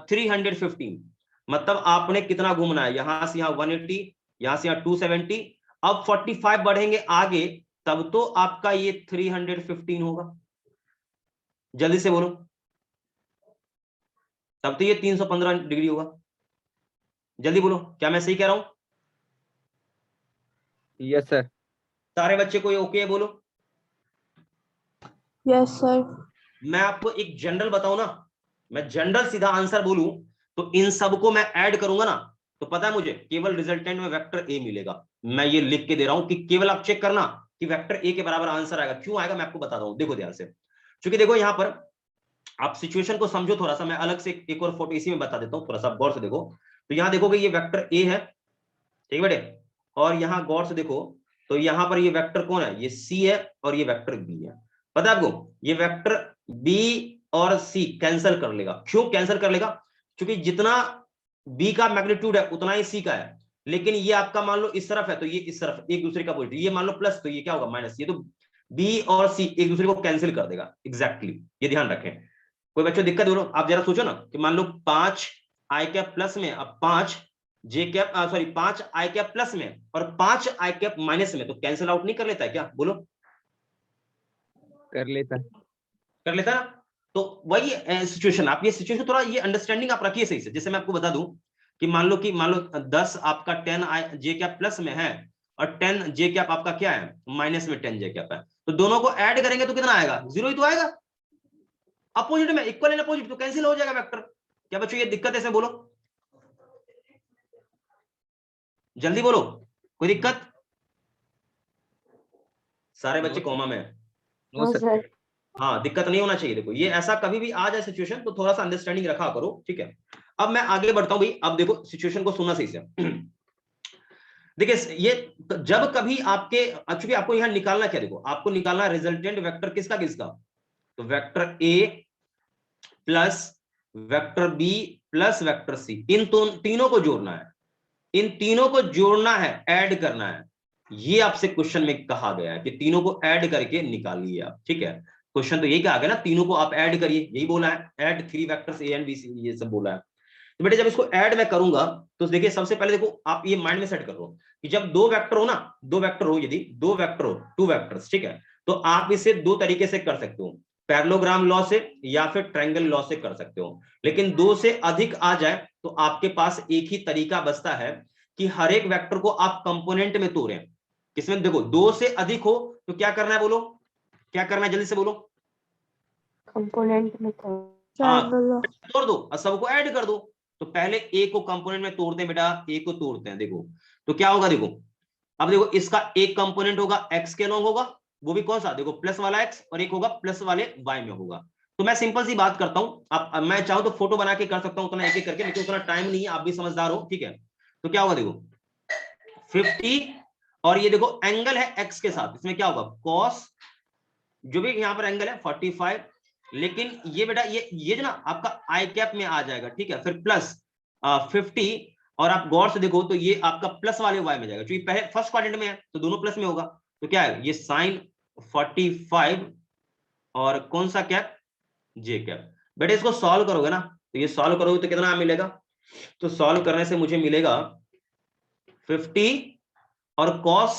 B: 315, मतलब आपने कितना घूमना है, यहां से यहां 180, यहां से यहां 270, अब 45 बढ़ेंगे आगे तब तो आपका ये 315 होगा। जल्दी से बोलो, तब तो ये 315 डिग्री होगा। जल्दी बोलो, क्या मैं सही कह रहा हूं?
D: Yes sir.
B: सारे बच्चे को ये ओके है? बोलो।
C: Yes sir.
B: मैं आपको एक जनरल बताऊं ना, मैं जनरल सीधा आंसर बोलूं तो इन सबको मैं ऐड करूंगा ना, तो पता है मुझे केवल रिजल्टेंट में वेक्टर ए मिलेगा। मैं ये लिख के दे रहा हूं कि केवल आप चेक करना कि वेक्टर ए के बराबर आंसर आएगा। क्यों आएगा मैं आपको बता रहा हूं, देखो ध्यान से। क्योंकि देखो यहां पर आप सिचुएशन को समझो थोड़ा सा, मैं अलग से एक और फोटो इसी में बता देता हूं, थोड़ा सा गौर से देखो। तो यहां देखोगे ये वेक्टर ए है, ठीक है बेटे, और यहां गौर से देखो तो यहां पर ये वेक्टर कौन है? ये सी है, और ये वेक्टर बी है। पता है आपको ये वेक्टर बी और सी कैंसिल कर लेगा। क्यों कैंसिल कर लेगा? क्योंकि जितना बी का मैग्नीट्यूड है उतना ही सी का है, लेकिन ये आपका मान लो इस तरफ है तो ये इस तरफ एक दूसरे का अपोजिट, ये मान लो प्लस तो ये क्या होगा माइनस, ये तो बी और सी एक दूसरे को कैंसिल कर देगा। एग्जैक्टली ये ध्यान रखें। कोई बच्चों दिक्कत बोलो, आप जरा सोचो ना कि मान लो 5 आई कैप प्लस में, अब 5 जे कैप सॉरी 5 आई कैप प्लस में और 5 आई कैप माइनस में, तो कैंसिल आउट नहीं कर लेता है क्या? बोलो
D: कर लेता।
B: कर लेता ना। तो वही सिचुएशन, आप ये सिचुएशन थोड़ा ये अंडरस्टैंडिंग आप रखिए सही से। जैसे मैं आपको बता दूं कि मान लो 10 आपका 10 जे कैप प्लस में है और 10 जे कैप आपका क्या है माइनस में 10 जे कैप है, तो दोनों को ऐड करेंगे तो कितना आएगा? 0 ही तो आएगा। अपोजिट में इक्वल एंड अपोजिट तो कैंसिल हो जाएगा वेक्टर। क्या बच्चों ये दिक्कत है? बोलो जल्दी बोलो, कोई दिक्कत? सारे बच्चे कॉमा में है।
D: No
C: no
D: sir.
C: सर।
B: हाँ दिक्कत नहीं होना चाहिए। देखो ये ऐसा कभी भी आ जाए सिचुएशन तो थोड़ा सा अंडरस्टैंडिंग रखा करो, ठीक है? अब मैं आगे बढ़ता हूं भाई। अब देखो सिचुएशन को सुनना सही से। देखिए ये जब कभी आपके एक्चुअली आपको यहां निकालना क्या, देखो आपको निकालना रिजल्टेंट वेक्टर किसका, तो vector A plus vector B plus vector C, इन तीनों को जोड़ना है, इन तीनों को जोड़ना है, ऐड करना है। ये आपसे क्वेश्चन में कहा गया है कि तीनों को ऐड करके निकालिए आप, ठीक है। क्वेश्चन तो यही कहा गया ना, तीनों को आप ऐड करिए, यही बोला है, add 3 vectors A and B C, ये सब बोला है। तो बेटे जब इसको ऐड मैं करूंगा तो देखिए सबसे पहले देखो आप ये माइंड में सेट कर लो कि जब दो वेक्टर हो ना, दो वेक्टर हो, यदि दो वेक्टर हो, 2 वेक्टर्स, ठीक है, तो आप इसे दो तरीके से कर सकते हो, पैरेललोग्राम लॉ से या फिर ट्रायंगल लॉ से कर सकते हो। लेकिन 2 से अधिक आ जाए तो आपके पास एक ही तरीका बचता है कि हर एक वेक्टर को आप कंपोनेंट में तोड़ें। किसमें? देखो 2 से अधिक हो तो क्या करना है, बोलो क्या करना है, जल्दी से बोलो।
C: कंपोनेंट में
B: हाँ, तोड़ दो और सबको ऐड कर दो। तो पहले ए को कंपोनेंट में तोड़ते हैं बेटा, ए को तोड़ते हैं, देखो तो क्या होगा, देखो अब देखो इसका एक कंपोनेंट होगा एक्स के लॉन्ग होगा, वो भी कौन सा, देखो प्लस वाला एक्स, और एक होगा प्लस वाले वाई में होगा। तो मैं सिंपल सी बात करता हूं, अब मैं चाहूं तो फोटो बना के कर सकता हूं उतना एक एक करके, लेकिन उतना टाइम नहीं है, आप भी समझदार हो, ठीक है। तो क्या होगा, देखो 50 और ये देखो एंगल है एक्स के साथ, इसमें क्या होगा कॉस, जो भी यहाँ पर एंगल है 45, लेकिन ये बेटा ये जो ना आपका आई कैप में आ जाएगा, ठीक है, फिर प्लस 50, और आप गौर से देखो तो ये आपका प्लस वाले वाई में जाएगा, क्योंकि पहले फर्स्ट क्वाड्रेंट में है तो दोनों प्लस में होगा। तो क्या है ये साइन 45 और कौन सा कैप, जे कैप। बेटे इसको सॉल्व करोगे ना, तो ये सॉल्व करोगे तो कितना मिलेगा, तो सॉल्व करने से मुझे मिलेगा 50 और कॉस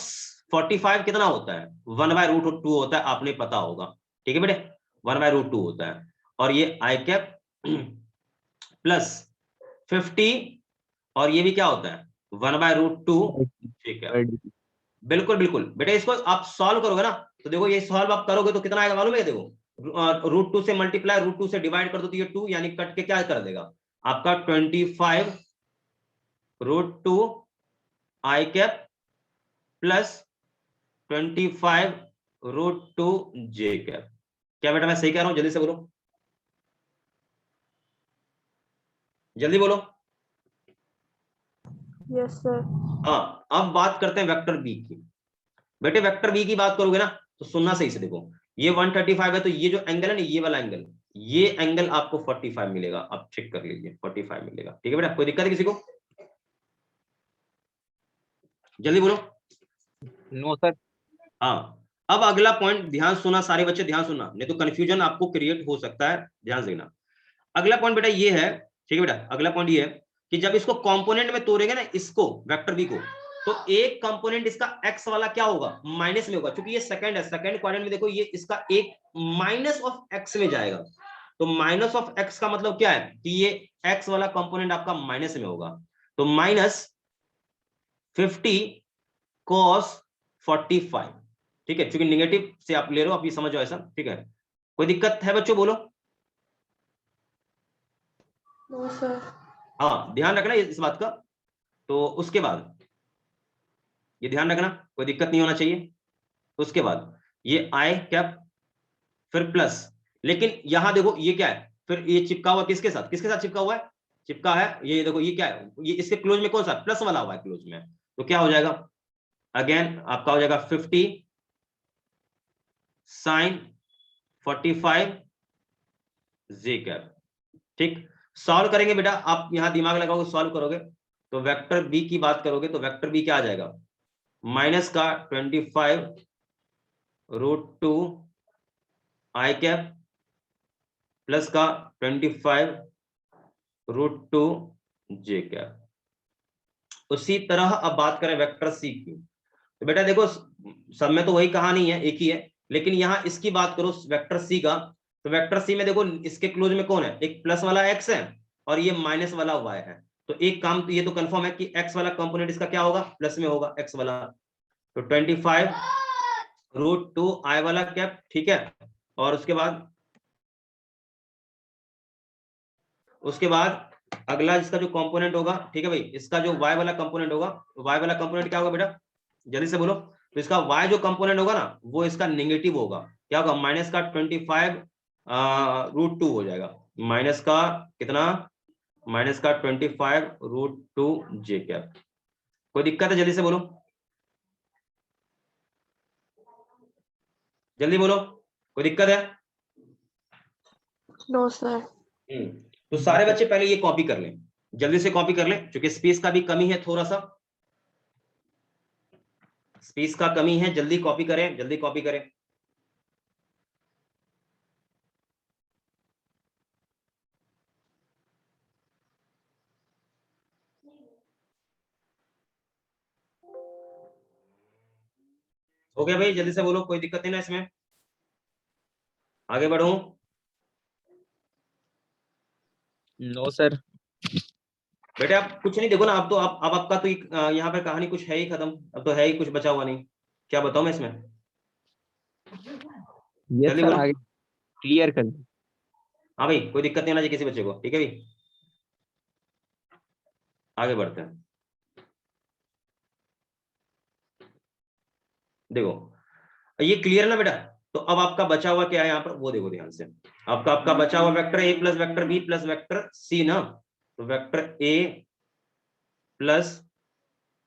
B: 45 कितना होता है, 1/√2 होता है, आपने पता होगा, ठीक है बेटे, 1/√2 होता है। और ये आई कैप प्लस 50 और ये भी क्या होता है 1/√2, ठीक है। बिल्कुल बिल्कुल बेटे, इसको आप सॉल्व करोगे ना तो देखो ये सॉल्व आप करोगे तो कितना आएगा मालूम है, देखो √2 से मल्टीप्लाई, √2 से डिवाइड कर दो तो ये 2 यानी कट के क्या कर देगा आपका 25√2 आई कैप प्लस 25√2 जे कैप। क्या बेटा मैं सही कह रहा हूं, जल्दी से बोलो, जल्दी बोलो।
C: Yes sir.
B: हाँ, अब बात करते हैं वेक्टर बी की। बेटे वेक्टर बी की बात करोगे ना तो सुनना सही से, देखो ये 135 है तो ये जो एंगल है ना, ये वाला एंगल, ये एंगल आपको 45 मिलेगा, आप चेक कर लीजिए 45 मिलेगा, ठीक है बेटा, कोई दिक्कत है किसी को, जल्दी बोलो।
D: No sir.
B: हाँ, अब अगला पॉइंट ध्यान सुना, सारे बच्चे ध्यान सुनना, नहीं तो कंफ्यूजन आपको क्रिएट हो सकता है, ध्यान देना। अगला पॉइंट बेटा ये है, ठीक है बेटा, अगला पॉइंट ये है कि जब इसको कंपोनेंट में तोड़ेंगे ना, इसको वेक्टर बी को, तो एक कंपोनेंट इसका एक्स वाला क्या होगा, माइनस में होगा, क्योंकि ये सेकंड है, सेकंड क्वाड्रेंट में देखो ये इसका एक माइनस ऑफ एक्स में जाएगा। तो माइनस ऑफ एक्स का मतलब क्या है कि ये एक्स वाला कंपोनेंट आपका माइनस में होगा, तो माइनस 50 cos 45, ठीक है, क्योंकि निगेटिव से आप ले रहे हो, आप ये समझो ऐसा, ठीक है। कोई दिक्कत है बच्चों, बोलो।
C: No sir.
B: हाँ, ध्यान रखना इस बात का। तो उसके बाद ये ध्यान रखना, कोई दिक्कत नहीं होना चाहिए। उसके बाद ये आई कैप फिर प्लस, लेकिन यहां देखो ये क्या है, फिर ये चिपका हुआ किसके साथ, किसके साथ चिपका हुआ है, चिपका है ये देखो, ये क्या है, ये इसके क्लोज में कौन सा प्लस वाला हुआ है क्लोज में, तो क्या हो जाएगा अगेन आपका हो जाएगा 50 साइन 45 जे कैप, ठीक। सॉल्व करेंगे बेटा, आप यहां दिमाग लगाओगे सॉल्व करोगे तो वेक्टर बी की बात करोगे तो वेक्टर बी क्या आ जाएगा, माइनस का 25√2 आई कैप प्लस का 25√2 जे कैप। उसी तरह अब बात करें वेक्टर सी की, तो बेटा देखो सब में तो वही कहानी है, एक ही है, लेकिन यहां इसकी बात करो वेक्टर सी का, तो वेक्टर सी में देखो इसके क्लोज में कौन है, एक प्लस वाला एक्स है और ये माइनस वाला वाई है। तो एक काम तो ये तो कंफर्म है कि एक्स वाला कंपोनेंट इसका क्या होगा, प्लस में होगा एक्स वाला, तो 25√2 आई वाला कैप, ठीक है। और उसके बाद अगला इसका जो कंपोनेंट होगा, ठीक है भाई, इसका जो y वाला कंपोनेंट होगा, y वाला कंपोनेंट क्या होगा बेटा, जल्दी से बोलो। तो इसका y जो कंपोनेंट होगा ना वो इसका नेगेटिव होगा, क्या होगा, माइनस का 25√2 हो जाएगा, माइनस का कितना, माइनस का 25√2 जे कैप। कोई दिक्कत है, जल्दी से बोलो, जल्दी बोलो, कोई दिक्कत है।
C: No sir.
B: तो सारे बच्चे पहले ये कॉपी कर लें, जल्दी से कॉपी कर लें, क्योंकि स्पेस का भी कमी है, थोड़ा सा स्पेस का कमी है। जल्दी कॉपी करें, जल्दी कॉपी करें। हो गया भाई? जल्दी से बोलो, कोई दिक्कत नहीं ना इसमें? आगे बढ़ूं?
D: No sir.
B: बेटे आप कुछ नहीं, देखो ना, अब तो आप, अब आपका तो यहाँ पे कहानी कुछ है ही खत्म, अब तो है ही कुछ बचा हुआ नहीं। क्या बताऊं मैं इसमें?
D: यस
B: जल्दी
D: सर,
B: बोलो।
D: आगे क्लियर कर दो।
B: हाँ भाई, कोई दिक्कत नहीं होना चाहिए किसी बच्चे को, ठीक है भाई? आगे बढ़ते हैं। देखो ये क्लियर ना बेटा? तो अब आपका बचा हुआ क्या है यहाँ पर, वो देखो ध्यान से। आपका बचा हुआ vector A plus vector B plus vector C ना। तो vector A plus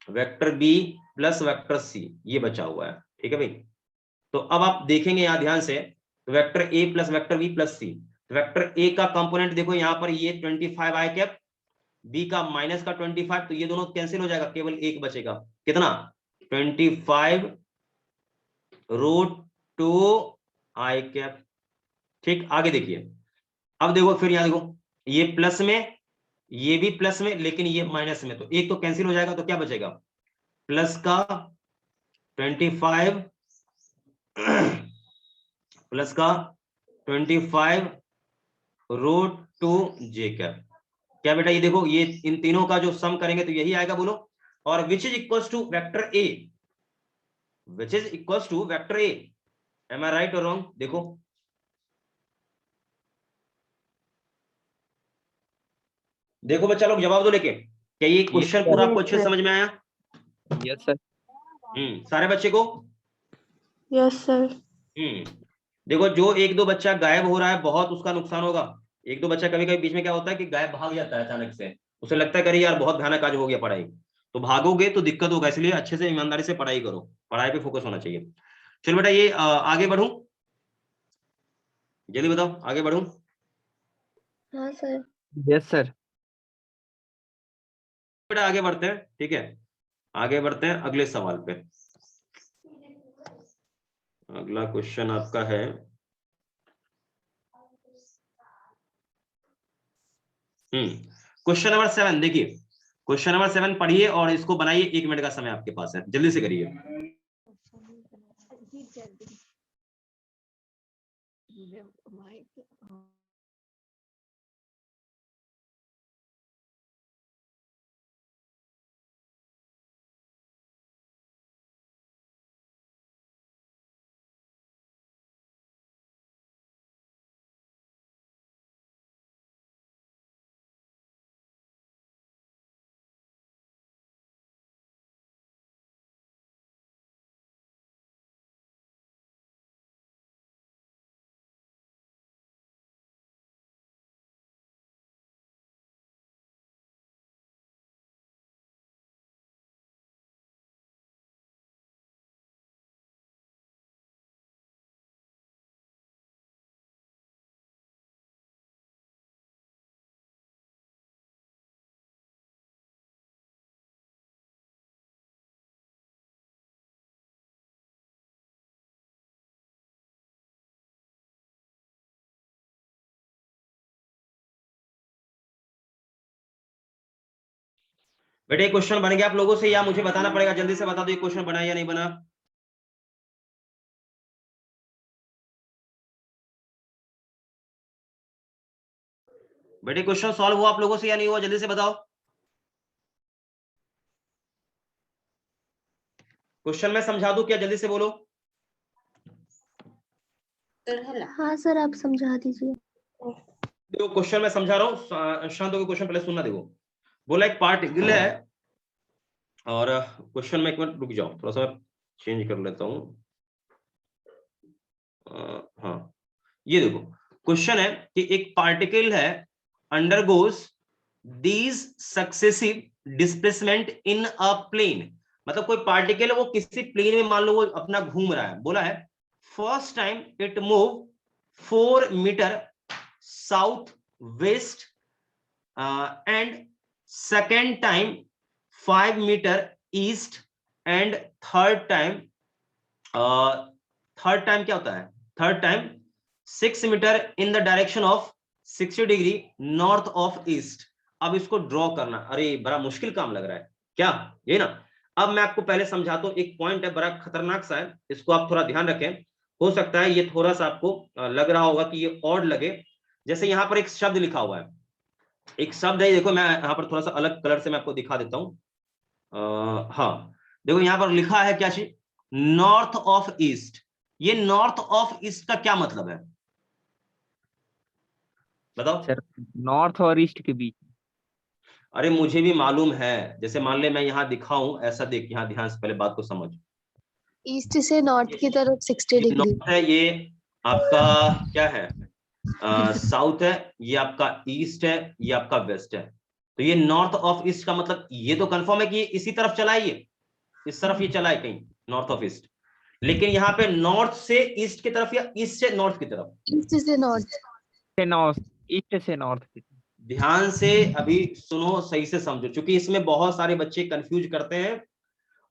B: vector B plus vector C, ये बचा हुआ है, ठीक है भाई? तो अब आप देखेंगे यहाँ ध्यान से, vector A plus vector B plus C. Vector A का कंपोनेंट देखो यहाँ पर, ये 25 आई कैप, बी का माइनस का 25, तो ये दोनों कैंसिल हो जाएगा, केवल एक बचेगा। कितना? 25 रूट 2 आई कैप। ठीक, आगे देखिए। अब देखो फिर यहाँ देखो, ये प्लस में, ये भी प्लस में, लेकिन ये माइनस में, तो एक तो कैंसिल हो जाएगा, तो क्या बचेगा? प्लस का 25 प्लस का 25 रूट 2 जे कैप। क्या बेटा? ये देखो, ये इन तीनों का जो सम करेंगे तो यही आएगा, बोलो। और which is equals to vector A, which is equals to vector A. Am I right और रॉन्ग? देखो देखो बच्चा लोग, जवाब दो लेके। क्या ये क्वेश्चन पूरा आपको अच्छे से समझ में आया?
D: Yes sir.
B: सारे बच्चे को?
C: Yes, sir.
B: देखो, जो एक दो बच्चा गायब हो रहा है, बहुत उसका नुकसान होगा। एक दो बच्चा कभी कभी बीच में क्या होता है कि गायब भाग जाता है अचानक से, उसे लगता है करी यार बहुत भयानक आज हो गया पढ़ाई, तो भागोगे तो दिक्कत होगा। इसलिए अच्छे से ईमानदारी से पढ़ाई करो, पढ़ाई पे फोकस होना चाहिए। चलो बेटा, ये आगे बढ़ूं? जल्दी बताओ, आगे बढ़ूं?
C: हाँ सर।
D: Yes sir.
B: बेटा आगे बढ़ते हैं, ठीक है? आगे बढ़ते हैं अगले सवाल पे। अगला क्वेश्चन आपका है, क्वेश्चन नंबर 7। देखिए क्वेश्चन नंबर 7 पढ़िए और इसको बनाइए, 1 मिनट का समय आपके पास है, जल्दी से करिए। बेटे क्वेश्चन बन गया आप लोगों से, या मुझे बताना पड़ेगा? जल्दी से बता दो ये क्वेश्चन बना या नहीं बना। बेटे क्वेश्चन सॉल्व हुआ आप लोगों से या नहीं हुआ? जल्दी से बताओ। क्वेश्चन में समझा दूं क्या? जल्दी से बोलो।
C: हाँ सर, आप समझा दीजिए।
B: देखो क्वेश्चन मैं समझा रहा हूँ, शांत होकर क्वेश्चन पहले सुनना। देखो बोला एक पार्टिकल है, और क्वेश्चन में एक मिनट रुक जाओ, थोड़ा सा चेंज कर लेता हूँ। हाँ, ये देखो क्वेश्चन है कि एक पार्टिकल है undergoes these successive displacement in a plane. मतलब कोई पार्टिकल है, वो किसी प्लेन में मान लो वो अपना घूम रहा है। बोला है first time it move 4 metre south west and second time 5 metre east and third time क्या होता है, third time 6 metre in the direction of 60 degree north of east. अब इसको ड्रॉ करना, अरे बड़ा मुश्किल काम लग रहा है क्या, ये ना। अब मैं आपको पहले समझाता हूं, एक पॉइंट है बड़ा खतरनाक सा है, इसको आप थोड़ा ध्यान रखें। हो सकता है ये थोड़ा सा आपको लग रहा होगा कि ये ऑड लगे। जैसे यहां पर एक शब्द लिखा हुआ है, एक शब्द है, देखो मैं यहां पर थोड़ा सा अलग कलर से मैं आपको दिखा देता हूं। हाँ देखो यहां पर लिखा है क्या चीज, नॉर्थ ऑफ ईस्ट। ये नॉर्थ ऑफ ईस्ट का क्या मतलब है बताओ।
D: सर नॉर्थ और ईस्ट के बीच।
B: अरे मुझे भी मालूम है, जैसे मान ले मैं यहाँ दिखाऊं, ऐसा देख, यहाँ ध्यान से पहले बात को समझ।
C: ईस्ट से नॉर्थ की तरफ 60 डिग्री।
B: नॉर्थ है, ये आपका क्या है, साउथ है, ये आपका ईस्ट है, ये आपका वेस्ट है। तो ये नॉर्थ ऑफ ईस्ट का मतलब ये तो कंफर्म है कि ये इसी तरफ चला है, ये इस तरफ ये चला है कहीं, नॉर्थ ऑफ ईस्ट। लेकिन यहाँ पे नॉर्थ से ईस्ट की तरफ या ईस्ट से नॉर्थ की तरफ,
C: ईस्ट से नॉर्थ।
D: से नॉर्थ, ईस्ट से नॉर्थ की।
B: ध्यान से अभी सुनो, सही से समझो, क्योंकि इसमें बहुत सारे बच्चे कंफ्यूज करते हैं,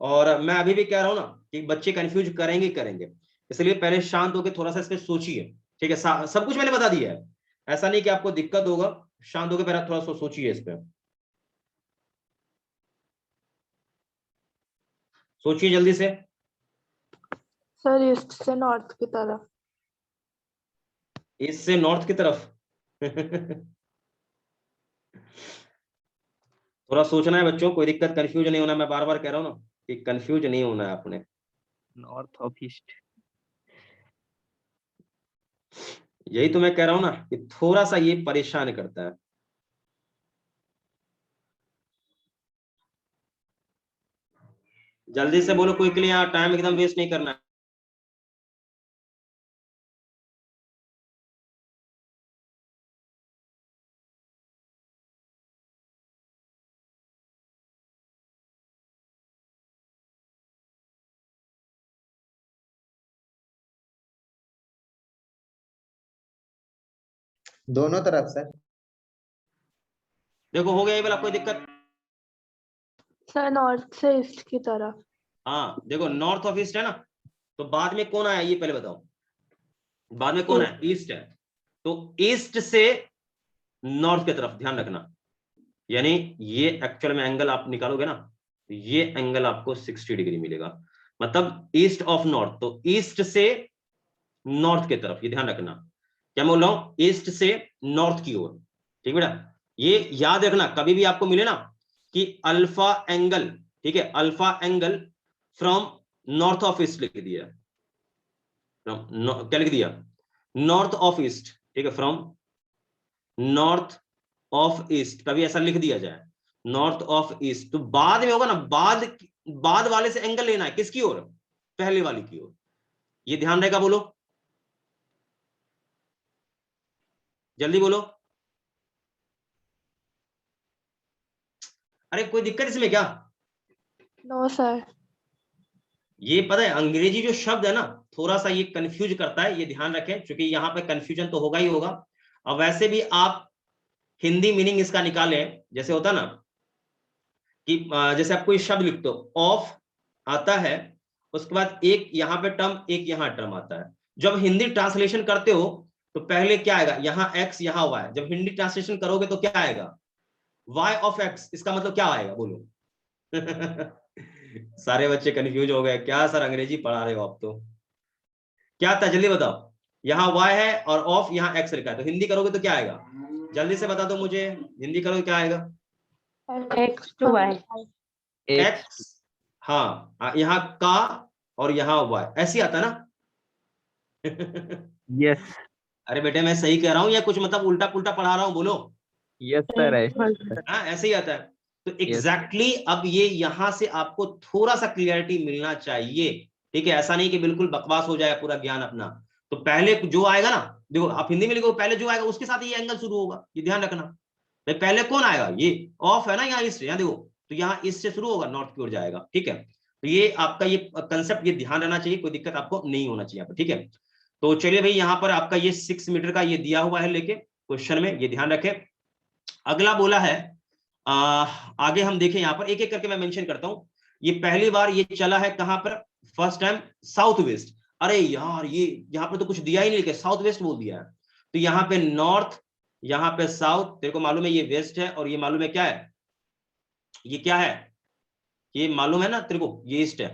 B: और मैं अभी भी कह रहा हूं ना कि बच्चे कंफ्यूज करेंगे, इसलिए पहले शांत होकर थोड़ा सा इस पे सोचिए, ठीक है। सब कुछ मैंने बता दिया है, ऐसा नहीं कि आपको दिक्कत होगा, शांत होकर पहले थोड़ा सा सोचिए इस पे, सोचिए जल्दी से।
C: सर ईस्ट से नॉर्थ की तरफ।
B: ईस्ट से नॉर्थ की तरफ थोड़ा सोचना है बच्चों, कोई दिक्कत, कंफ्यूज नहीं होना, मैं बार बार कह रहा हूं ना कि कंफ्यूज नहीं होना है आपने।
D: नॉर्थ ऑफ ईस्ट,
B: यही तो मैं कह रहा हूं ना कि थोड़ा सा ये परेशान करता है। जल्दी से बोलो, कोई के लिए यहाँ टाइम एकदम वेस्ट नहीं करना है।
F: दोनों तरफ सर।
B: देखो हो गया ये वाला, कोई दिक्कत।
C: सर नॉर्थ से ईस्ट की तरफ।
B: हाँ देखो नॉर्थ ऑफ ईस्ट है ना, तो बाद में कौन आया ये पहले बताओ, बाद में कौन है, ईस्ट है। तो ईस्ट से नॉर्थ की तरफ ध्यान रखना, यानी ये एक्चुअल में एंगल आप निकालोगे ना, तो ये एंगल आपको 60 डिग्री मिलेगा, मतलब ईस्ट ऑफ नॉर्थ। तो ईस्ट से नॉर्थ की तरफ, ये ध्यान रखना, क्या मैं बोल रहा हूं, ईस्ट से नॉर्थ की ओर, ठीक बेटा। ये याद रखना, कभी भी आपको मिले ना कि अल्फा एंगल, ठीक है, alpha angle from north of east लिख दिया, क्या लिख दिया, नॉर्थ ऑफ ईस्ट, ठीक है, फ्रॉम नॉर्थ ऑफ ईस्ट, कभी ऐसा लिख दिया जाए नॉर्थ ऑफ ईस्ट, तो बाद में होगा ना, बाद वाले से एंगल लेना है, किसकी ओर, पहले वाली की ओर, ये ध्यान रहेगा। बोलो जल्दी बोलो, अरे कोई दिक्कत इसमें क्या।
C: No sir.
B: ये पता है अंग्रेजी जो शब्द है ना, थोड़ा सा ये कंफ्यूज करता है, ये ध्यान रखें, क्योंकि यहाँ पे कंफ्यूजन तो होगा ही होगा। अब वैसे भी आप हिंदी मीनिंग इसका निकालें, जैसे होता ना कि जैसे आप कोई शब्द लिखते हो, ऑफ आता है, उसके बाद एक यहाँ पे टर्म, एक यहाँ टर्म आता है। जब हिंदी ट्रांसलेशन करते हो तो पहले क्या आएगा, यहाँ एक्स, यहाँ वाई। जब हिंदी ट्रांसलेशन करोगे तो क्या आएगा, वाई ऑफ एक्स। इसका मतलब क्या आएगा बोलो सारे बच्चे कंफ्यूज हो गए, क्या सर अंग्रेजी पढ़ा रहे हो आप, तो क्या था जल्दी बताओ। यहाँ वाई है और ऑफ यहाँ एक्स लिखा है, तो हिंदी करोगे तो क्या आएगा, जल्दी से बता दो मुझे, हिंदी करोगे क्या आएगा,
C: एक्स टू वाई।
B: एक्स, हाँ यहाँ का और यहाँ वाई, ऐसे आता ना
D: यस
B: अरे बेटे मैं सही कह रहा हूँ या कुछ मतलब उल्टा पुल्टा पढ़ा रहा हूँ, बोलो।
D: यस सर है।
B: हाँ ऐसे ही आता है। तो एग्जैक्टली अब ये यहां से आपको थोड़ा सा क्लियरिटी मिलना चाहिए, ठीक है, ऐसा नहीं कि बिल्कुल बकवास हो जाए पूरा ज्ञान अपना। तो पहले जो आएगा ना, देखो आप हिंदी में लिखो, पहले जो आएगा उसके साथ ये एंगल शुरू होगा, ये ध्यान रखना। भाई पहले कौन आएगा, ये ऑफ है ना, यहाँ ईस्ट, यहाँ देखो, तो यहाँ ईस्ट से शुरू होगा, नॉर्थ की ओर जाएगा, ठीक है। तो ये आपका ये कंसेप्ट ये ध्यान रहना चाहिए, कोई दिक्कत आपको नहीं होना चाहिए यहाँ पर, ठीक है। तो चलिए भाई यहाँ पर आपका ये 6 मीटर का ये दिया हुआ है लेके क्वेश्चन में, ये ध्यान रखें। अगला बोला है आगे हम देखें, यहाँ पर एक एक करके मैं मेंशन करता हूं। ये पहली बार ये चला है कहां पर, फर्स्ट टाइम साउथ वेस्ट। अरे यार ये यहाँ पर तो कुछ दिया ही नहीं, लेकिन साउथ वेस्ट बोल दिया है। तो यहाँ पे नॉर्थ, यहाँ पे साउथ, तेरे को मालूम है ये वेस्ट है, और ये मालूम है क्या है, ये क्या है, ये मालूम है ना तेरे को, ये ईस्ट है।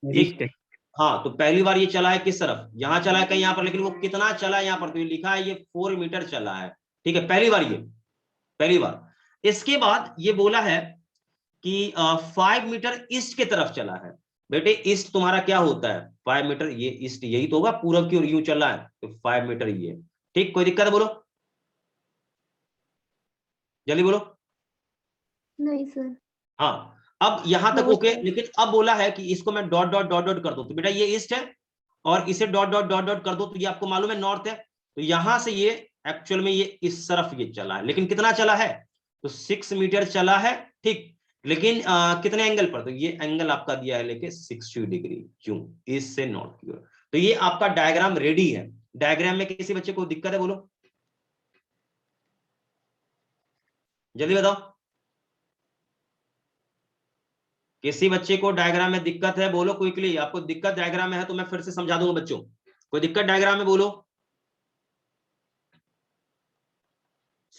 D: ईस्ट है।
B: हाँ, तो पहली बार ये चला है किस तरफ, यहाँ चला है कहीं यहाँ पर, लेकिन वो कितना चला है यहाँ पर, तो ये लिखा है ये 4 मीटर चला है। ठीक है, पहली बार, ये पहली बार। इसके बाद ये बोला है कि 5 मीटर ईस्ट की तरफ चला है। बेटे ईस्ट तुम्हारा क्या होता है, 5 मीटर, ये ईस्ट यही तो होगा, पूरब की ओर यूं चला है, तो 5 मीटर ये। ठीक, कोई दिक्कत है बोलो, जल्दी बोलो।
G: नहीं सर।
B: हाँ, अब यहां तक ओके, लेकिन अब बोला है कि इसको मैं डॉट डॉट डॉट डॉट कर दूं, तो बेटा ये ईस्ट है, और इसे डॉट डॉट डॉट डॉट कर दो, तो ये आपको मालूम है नॉर्थ है। तो यहां से ये एक्चुअल में ये इस तरफ ये चला है, लेकिन कितना चला है, तो 6 मीटर चला है। ठीक, लेकिन कितने एंगल पर, तो ये एंगल आपका दिया है लेके 60 डिग्री, क्यों, ईस्ट से नॉर्थ की ओर। तो ये आपका डायग्राम रेडी है। डायग्राम में किसी बच्चे को दिक्कत है बोलो, जल्दी बताओ। किसी बच्चे को डायग्राम में दिक्कत है बोलो क्विकली, आपको दिक्कत डायग्राम में है तो मैं फिर से समझा दूंगा बच्चों। कोई दिक्कत डायग्राम में बोलो,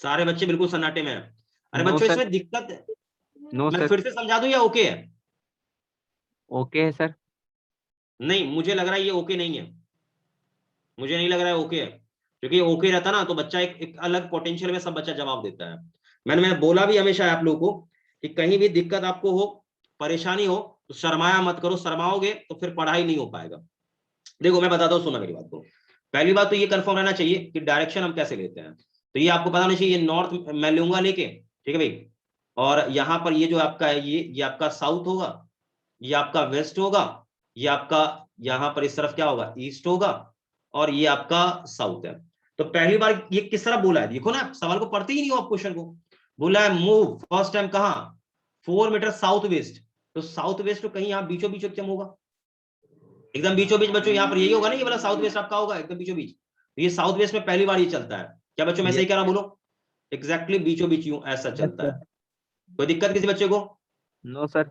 B: सारे बच्चे बिल्कुल सन्नाटे में हैं। अरे
D: No,
B: बच्चों
D: sir.
B: इसमें दिक्कत है,
D: नो
B: मैं
D: सर।
B: फिर से समझा दूं या ओके है?
D: ओके है सर।
B: नहीं, मुझे लग रहा है ये ओके नहीं है, मुझे नहीं लग रहा है ओके है, क्योंकि ओके रहता ना तो बच्चा एक अलग पोटेंशियल में सब बच्चा जवाब देता है। मैंने बोला भी हमेशा आप लोगों को कि कहीं भी दिक्कत आपको हो, परेशानी हो, तो शर्माया मत करो, शर्माओगे तो फिर पढ़ाई नहीं हो पाएगा। देखो मैं बताता हूँ, सुना मेरी बात को। पहली बात तो ये कंफर्म रहना चाहिए कि डायरेक्शन हम कैसे लेते हैं, तो ये आपको पता होना चाहिए, ये नॉर्थ मैं लूंगा लेके, ठीक है भाई, और यहाँ पर ये जो आपका है ये आपका साउथ होगा, ये आपका वेस्ट होगा, ये आपका यहाँ पर इस तरफ क्या होगा, ईस्ट होगा, और ये आपका साउथ है। तो पहली बार ये किस तरह बोला है, देखो ना, सवाल को पढ़ते ही नहीं हो आप, क्वेश्चन को बोला है मूव फर्स्ट टाइम कहां, 4 मीटर साउथ वेस्ट। तो साउथ वेस्ट तो कहीं यहाँ बीचों बीच एकदम होगा, एकदम बीचों बीच बच्चों, यहाँ पर यही होगा ना, ये वाला साउथ वेस्ट आपका होगा एकदम बीचों बीच। तो ये साउथ वेस्ट में पहली बार ये चलता है, क्या बच्चों मैं सही कह रहा हूं बोलो, एग्जैक्टली बीचों बीच यूं ऐसा चलता है। कोई दिक्कत किसी बच्चे को?
D: No sir.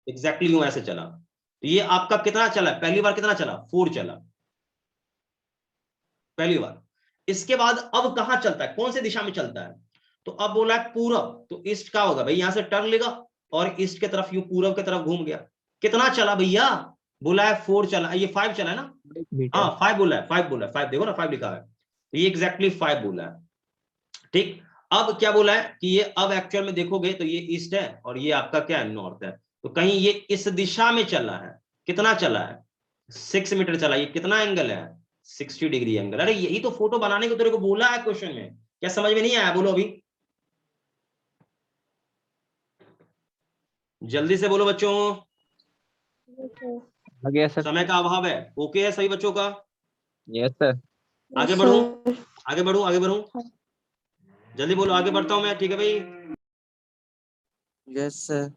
B: एग्जैक्टली यूं ऐसे चला। तो ये आपका कितना चला, पहली बार कितना चला, 4 चला पहली बार। इसके बाद अब कहां चलता है, कौन से दिशा में चलता है, तो अब बोला है पूरब, तो ईस्ट का होगा भाई, यहां से टर्न लेगा और ईस्ट की तरफ यूं पूरब की तरफ घूम गया। कितना चला भैया, बोला है 4 चला, ये 5 चला है ना, हाँ 5 बोला है, 5 बोला है, 5 देखो ना 5 लिखा है, तो ये एग्जैक्टली 5 बोला है। ठीक, अब क्या बोला है कि ये अब एक्चुअल में देखोगे तो ये ईस्ट है और ये आपका क्या है, नॉर्थ है। तो कहीं ये इस दिशा में चला है, कितना चला है, 6 मीटर चला, ये कितना एंगल है, 60 डिग्री एंगल। अरे यही तो फोटो बनाने को तेरे को बोला है क्वेश्चन में, क्या समझ में नहीं आया बोलो अभी, जल्दी से बोलो बच्चों,
D: आ गया सर।
B: समय का अभाव है। ओके है सभी बच्चों का?
D: Yes sir.
B: आगे बढ़ूं, आगे बढ़ूं, आगे बढ़ूं, जल्दी बोलो, आगे बढ़ता हूं मैं, ठीक है भाई?
F: Yes sir.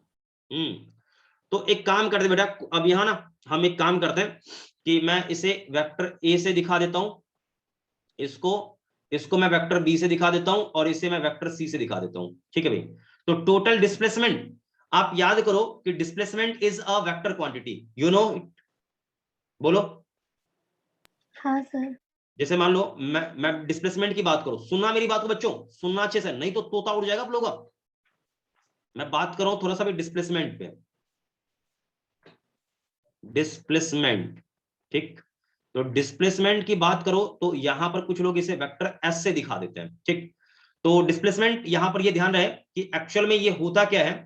B: तो एक काम करते बेटा, अब यहाँ ना हम एक काम करते हैं कि मैं इसे वेक्टर ए से दिखा देता हूं, इसको मैं वेक्टर बी से दिखा देता हूं, और इसे मैं वेक्टर सी से दिखा देता हूं, ठीक है भाई? तो टोटल डिस्प्लेसमेंट, आप याद करो कि displacement is a vector quantity, you know it, बोलो।
G: हाँ सर।
B: जैसे मान लो मैं डिस्प्लेसमेंट की बात करूं, सुनना मेरी बात को बच्चों, सुनना अच्छे से, नहीं तो तोता उड़ जाएगा आप लोगों का। मैं बात कर रहा हूं थोड़ा सा भी डिस्प्लेसमेंट पे, डिस्प्लेसमेंट, ठीक? तो डिस्प्लेसमेंट की बात करो तो यहां पर कुछ लोग इसे वेक्टर एस से दिखा देते हैं, ठीक? तो डिस्प्लेसमेंट यहां पर ये ध्यान रहे कि एक्चुअल में ये होता क्या है।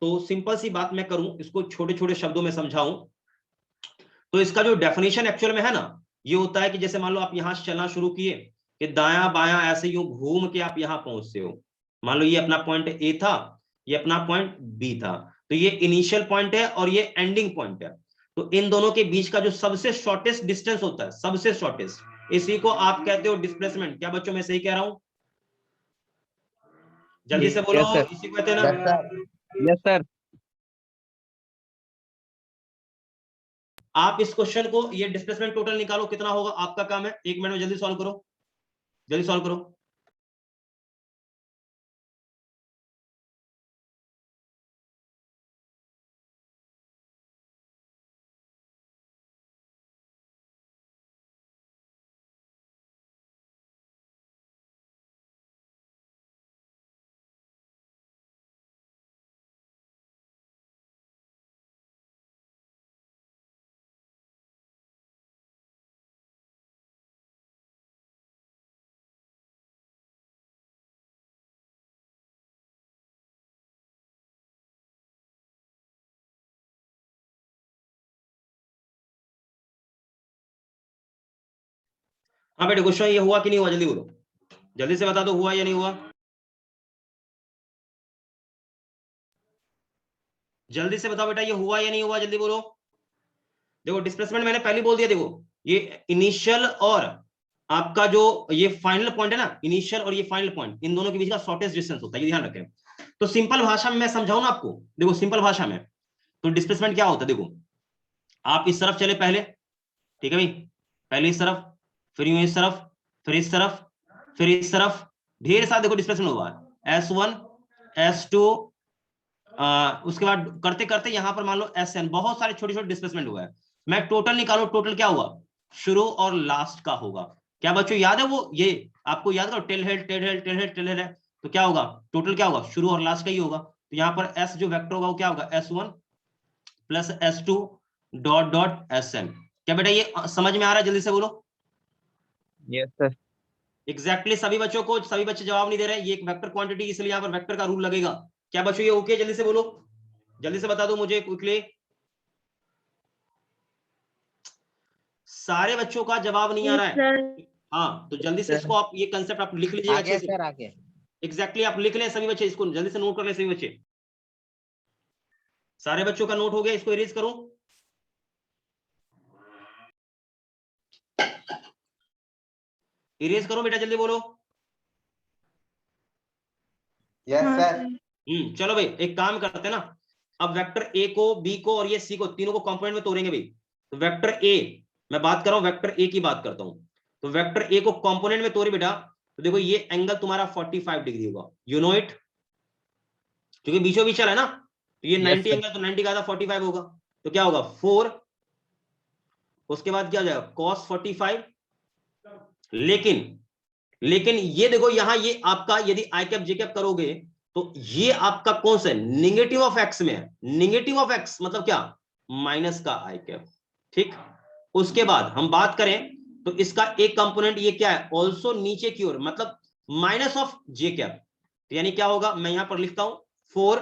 B: तो सिंपल सी बात मैं करूं, इसको छोटे छोटे शब्दों में समझाऊं, तो इसका जो डेफिनेशन एक्चुअल में है ना, ये होता है कि जैसे मान लो आप यहां से चलना शुरू किए कि दायां बायां ऐसे यूं घूम के आप यहां पहुंचते हो, मान लो ये अपना पॉइंट ए था, ये अपना पॉइंट बी था, तो ये इनिशियल पॉइंट है और ये एंडिंग पॉइंट है। तो इन दोनों के बीच का जो सबसे शॉर्टेस्ट डिस्टेंस होता है, सबसे शॉर्टेस्ट, इसी को आप कहते हो डिस्प्लेसमेंट। क्या बच्चों मैं सही कह रहा हूं? जल्दी से बोलो, इसी को कहते हैं ना।
D: Yes sir.
B: आप इस क्वेश्चन को, ये डिस्प्लेसमेंट टोटल निकालो कितना होगा, आपका काम है, 1 मिनट में जल्दी सॉल्व करो, जल्दी सॉल्व करो। हाँ बेटे क्वेश्चन ये हुआ कि नहीं हुआ, जल्दी बोलो, जल्दी से बता दो, हुआ या नहीं हुआ, जल्दी से बताओ बेटा, ये हुआ या नहीं हुआ, जल्दी बोलो। देखो डिस्प्लेसमेंट मैंने पहले बोल दिया, देखो ये इनिशियल और आपका जो ये फाइनल पॉइंट है ना, इनिशियल और ये फाइनल पॉइंट, इन दोनों के बीच का शॉर्टेस्ट डिस्टेंस होता है, ये ध्यान रखें। तो सिंपल भाषा में मैं समझाऊं ना आपको, देखो सिंपल भाषा में तो डिस्प्लेसमेंट क्या होता है, देखो आप इस तरफ चले पहले, ठीक है भाई, पहले इस तरफ, फिर यूं इस तरफ, फिर इस तरफ, फिर इस तरफ, ढेर सारा देखो डिस्प्लेसमेंट हुआ है, S1 S2, उसके बाद करते करते यहां पर मान लो SN, बहुत सारे छोटे छोटे डिस्प्लेसमेंट हुआ है। मैं टोटल निकालू, टोटल क्या हुआ, शुरू और लास्ट का होगा। क्या बच्चों याद है वो, ये आपको याद करो, tail head tail head tail head tail head है, तो क्या होगा टोटल, क्या होगा शुरू और लास्ट का ही होगा। तो यहाँ पर S जो वेक्टर होगा वो क्या होगा, S1 plus S2 dot dot SN। क्या बेटा ये समझ में आ रहा है, जल्दी से बोलो।
D: Yes sir.
B: एग्जैक्टली सभी बच्चों को, सभी बच्चे जवाब नहीं दे रहे हैं, ये एक वेक्टर क्वांटिटी इसलिए यहाँ पर वेक्टर का रूल लगेगा। क्या बच्चों ये ओके, जल्दी से बोलो, जल्दी से बता दो मुझे क्विकली। सारे बच्चों का जवाब नहीं आ रहा है, हाँ तो जल्दी से इसको आप ये कंसेप्ट आप लिख लीजिएगा अच्छे से।
F: आगे
B: एग्जैक्टली आप लिख लें सभी बच्चे, इसको जल्दी से नोट कर लें सभी बच्चे। सारे बच्चों का नोट हो गया, इसको इरेज करो। इरेज करो बेटा, जल्दी बोलो।
F: Yes sir.
B: चलो भाई एक काम करते हैं ना, अब वेक्टर ए को, बी को और ये सी को, तीनों को कंपोनेंट में तोड़ेंगे भाई। तो वेक्टर ए, मैं बात कर रहा हूं वेक्टर ए की बात करता हूं, तो वेक्टर ए को कंपोनेंट में तोड़े बेटा, तो देखो ये एंगल तुम्हारा 45 डिग्री होगा, यू नो इट, क्योंकि बीचों बीच चला है ना, तो ये 90 एंगल, तो 90 का आधा 45 होगा, तो क्या होगा 4, उसके बाद क्या हो जाएगा cos 45। लेकिन ये देखो यहां ये आपका यदि आई कैप जे कैप करोगे तो ये आपका कौन सा है, निगेटिव ऑफ एक्स में है, निगेटिव ऑफ एक्स मतलब क्या, माइनस का आई कैप, ठीक। उसके बाद हम बात करें तो इसका एक कंपोनेंट ये क्या है, ऑल्सो नीचे की ओर, मतलब माइनस ऑफ जे कैप, यानी क्या होगा, मैं यहां पर लिखता हूं 4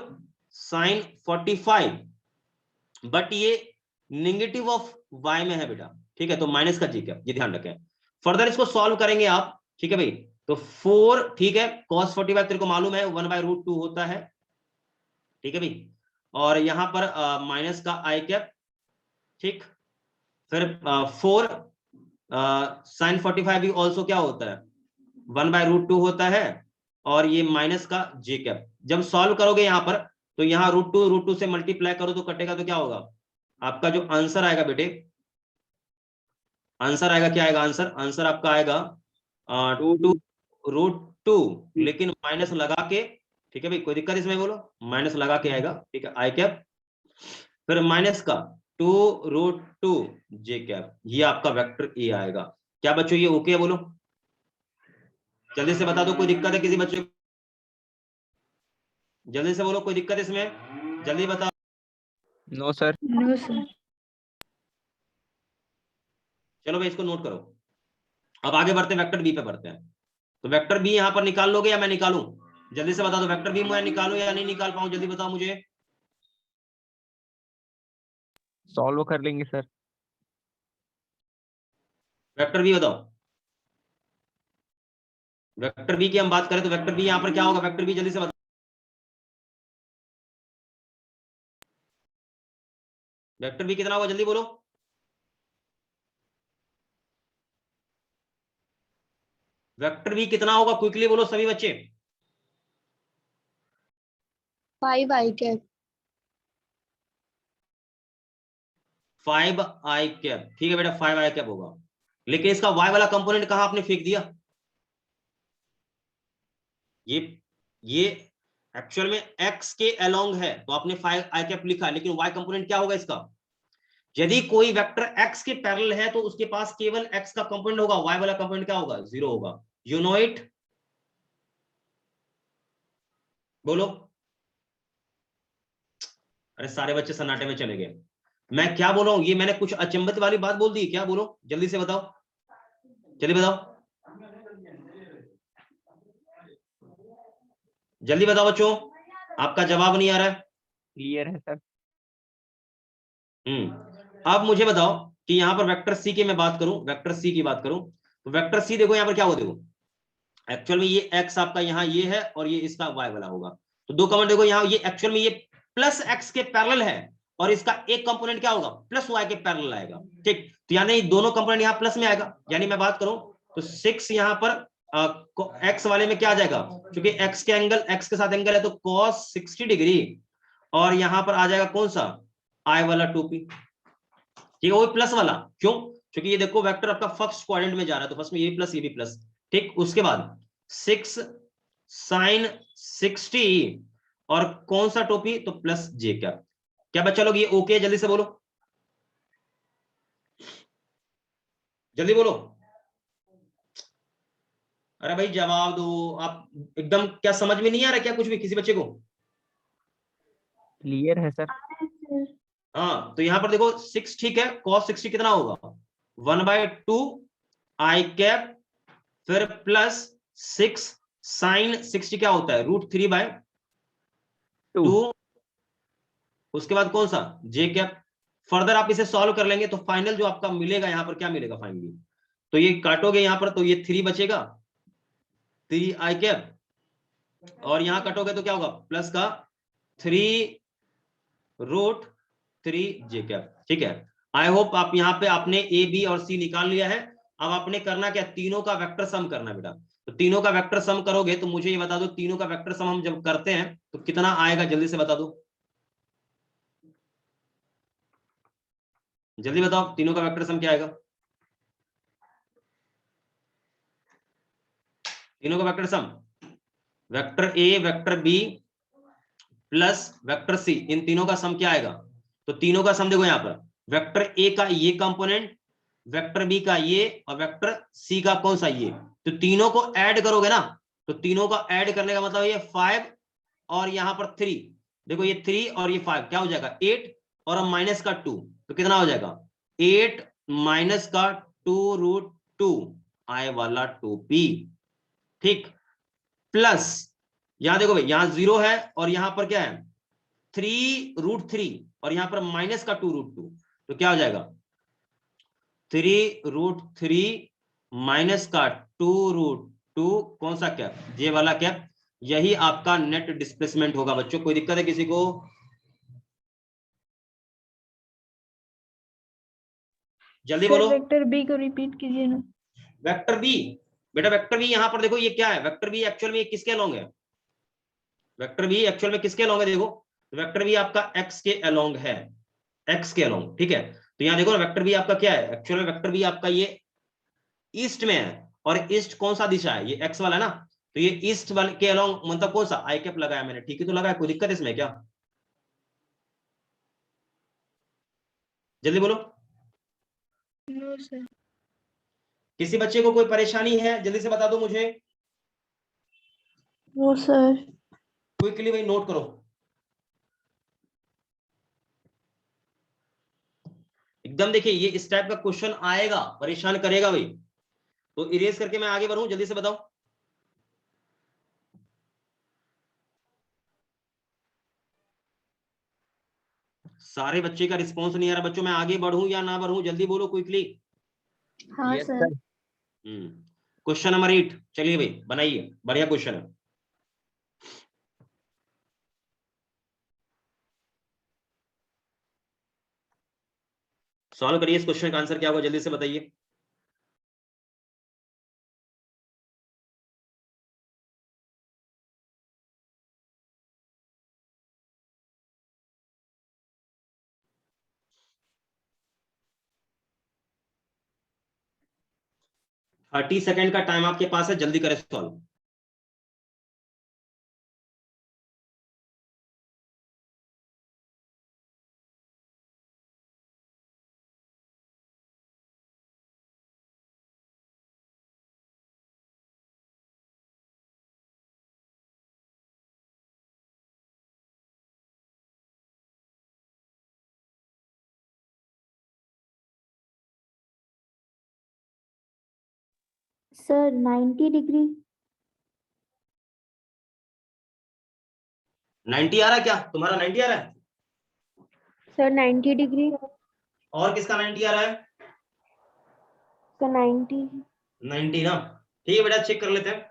B: sin 45, बट ये निगेटिव ऑफ y में है बेटा, ठीक है, तो माइनस का जी कैप, ये ध्यान रखें। फर्दर इसको सॉल्व करेंगे आप, ठीक है भाई, तो 4, ठीक है, cos 45 तेरे को मालूम है 1/√2 होता है, ठीक है भाई, और यहां पर माइनस का आई कैप, ठीक, फिर 4 sin 45 भी ऑल्सो क्या होता है 1/√2 होता है, और ये माइनस का जे कैप। जब सॉल्व करोगे यहां पर, तो यहाँ √2 से मल्टीप्लाई करो तो कटेगा, तो क्या होगा आपका जो आंसर आएगा बेटे, आंसर आएगा क्या आएगा, आंसर आपका आएगा 2√2, लेकिन माइनस लगा के, ठीक है भाई, कोई दिक्कत इसमें बोलो, माइनस लगा के आएगा, ठीक है, आई कैप, फिर माइनस का 2√2 जे कैप, ये आपका वेक्टर ए आएगा। क्या बच्चों ये ओके है, बोलो जल्दी से बता दो, कोई दिक्कत है किसी बच्चे, जल्दी से बोलो कोई दिक्कत है इसमें, जल्दी बता।
D: No sir.
G: No sir.
B: चलो भाई इसको नोट करो, अब आगे बढ़ते हैं, वेक्टर बी पे बढ़ते हैं। तो वेक्टर बी यहां पर निकाल लोगे या मैं निकालूं, जल्दी से बता दो, वेक्टर बी मैं निकालूं या नहीं निकाल पाऊं, जल्दी बताओ मुझे।
D: सॉल्व कर लेंगे सर।
B: वेक्टर बी बताओ, वेक्टर बी की हम बात करें तो वेक्टर बी यहां पर क्या होगा, वेक्टर बी जल्दी से बताओ, वेक्टर बी कितना होगा, जल्दी बोलो। वेक्टर बी कितना होगा, क्विकली बोलो सभी बच्चे।
G: 5 आई कैप।
B: 5 आई कैप, ठीक है बेटा 5 आई कैप होगा, लेकिन इसका y वाला कंपोनेंट कहां आपने फेंक दिया, ये एक्चुअल में x के अलोंग है तो आपने 5 आई कैप लिखा, लेकिन y कंपोनेंट क्या होगा इसका, यदि कोई वेक्टर x के पैरेलल है तो उसके पास केवल x का कंपोनेंट होगा, y वाला कंपोनेंट क्या होगा, 0 होगा, यू नो इट, बोलो। अरे सारे बच्चे सन्नाटे में चले गए, मैं क्या बोल रहा हूं, ये मैंने कुछ अचंभित वाली बात बोल दी क्या, बोलो जल्दी से बताओ, जल्दी बताओ, जल्दी बताओ बच्चों, आपका जवाब नहीं आ रहा है।
D: क्लियर है सर।
B: अब मुझे बताओ कि यहां पर वेक्टर सी की मैं बात करूं, वेक्टर सी की बात करूं, तो वेक्टर सी देखो यहाँ पर क्या होगा, देखो एक्चुअल में ये x आपका यहाँ ये है और ये इसका y वाला होगा। तो दो कमेंट देखो यहाँ, ये एक्चुअल में ये प्लस x के पैरेलल है और इसका एक कंपोनेंट क्या होगा, प्लस y के पैरेलल आएगा। ठीक, तो यानी दोनों कंपोनेंट यहाँ प्लस में आएगा। यानी मैं बात करूं तो 6 यहाँ पर x वाले में क्या आ जाएगा, क्योंकि x के एंगल, x के साथ एंगल है तो cos 60 डिग्री, और यहां पर आ जाएगा कौन सा, i वाला 2p। ठीक है, वो प्लस वाला, क्यों, क्योंकि ये देखो वेक्टर आपका फर्स्ट क्वाड्रेंट में जा रहा है, तो फर्स्ट में ये प्लस ये भी प्लस। ठीक, उसके बाद 6 sin 60 और कौन सा टोपी, तो प्लस j कैप। क्या बच्चा लोग ये ओके, जल्दी से बोलो, जल्दी बोलो। अरे भाई जवाब दो, आप एकदम क्या समझ में नहीं आ रहा क्या कुछ भी किसी बच्चे को?
D: क्लियर है सर।
B: हाँ, तो यहां पर देखो 6 ठीक है, cos 60 कितना होगा, 1/2 i कैप, फिर प्लस 6 sin 60 क्या होता है, √3/2। उसके बाद कौन सा, j कैप। फर्दर आप इसे सॉल्व कर लेंगे तो फाइनल जो आपका मिलेगा यहाँ पर क्या मिलेगा फाइनली, तो ये काटोगे यहाँ पर तो ये 3 बचेगा, 3i कैप, और यहां कटोगे तो क्या होगा, प्लस का 3√3j कैप। ठीक है, आई होप आप यहाँ पे आपने ए बी और सी निकाल लिया है। अब आपने करना क्या, तीनों का वेक्टर सम करना बेटा। तो तीनों का वेक्टर सम करोगे तो मुझे ये बता दो, तीनों का वेक्टर सम हम जब करते हैं तो कितना आएगा, जल्दी से बता दो, जल्दी बताओ, तीनों का वेक्टर सम क्या आएगा, तीनों का vector sum, vector A vector B plus vector C, इन तीनों का सम क्या आएगा। तो तीनों का सम देखो यहाँ पर, वेक्टर ए का ये कंपोनेंट, वेक्टर बी का ये, और वेक्टर सी का कौन सा ये, तो तीनों को ऐड करोगे ना, तो तीनों का ऐड करने का मतलब ये 5 और यहाँ पर 3, देखो ये 3 और ये 5 क्या हो जाएगा 8, और माइनस का 2, तो कितना हो जाएगा 8 माइनस का 2√2 i वाला 2p। ठीक, प्लस यहां देखो भाई, यहां 0 है और यहां पर क्या है 3√3 और यहां पर माइनस का 2√2, तो क्या हो जाएगा 3√3 माइनस का 2√2, कौन सा कैप, जे वाला कैप। यही आपका नेट डिस्प्लेसमेंट होगा बच्चों। कोई दिक्कत है किसी को? जल्दी बोलो।
H: वेक्टर बी को रिपीट कीजिए ना।
B: वेक्टर बी, बेटा वेक्टर बी यहां पर देखो ये क्या है, वेक्टर बी एक्चुअल में किसके अलोंग है, वेक्टर बी एक्चुअल में किसके अलोंग है, देखो वेक्टर बी आपका एक्स के अलोंग है, एक्स के अलोंग। ठीक है, तो यहां देखो ना वेक्टर बी आपका क्या है, एक्चुअल में वेक्टर बी आपका ये ईस्ट में है, और ईस्ट कौन सा दिशा है, ये एक्स वाला है ना, तो ये ईस्ट वाले के अलोंग मतलब कौन सा, आई कैप लगाया मैंने। ठीक है, तो लगाया, कोई दिक्कत इसमें क्या, जल्दी बोलो।
H: No sir.
B: किसी बच्चे को कोई परेशानी है, जल्दी से बता दो मुझे।
C: No sir.
B: क्विकली भाई नोट करो, एकदम देखिए ये इस टाइप का क्वेश्चन आएगा, परेशान करेगा भाई। तो इरेज करके मैं आगे बढ़ूं, जल्दी से बताओ। सारे बच्चे का रिस्पॉन्स नहीं आ रहा बच्चों, मैं आगे बढ़ूं या ना बढ़ूं, जल्दी बोलो क्विकली।
G: हाँ
D: yes
G: sir.
D: Sir.
B: Question number 8, चलिए भाई बनाइए, बढ़िया क्वेश्चन है। सॉल्व करिए, इस क्वेश्चन का आंसर क्या होगा, जल्दी से बताइए। थर्टी सेकेंड का टाइम आपके पास है, जल्दी करें सॉल्व।
G: Sir 90 degree.
B: 90 आ रहा है क्या, तुम्हारा 90 आ रहा है?
G: Sir 90 degree.
B: और किसका 90 आ रहा है?
G: सर 90।
B: 90 ना, ठीक है बेटा, चेक कर लेते हैं।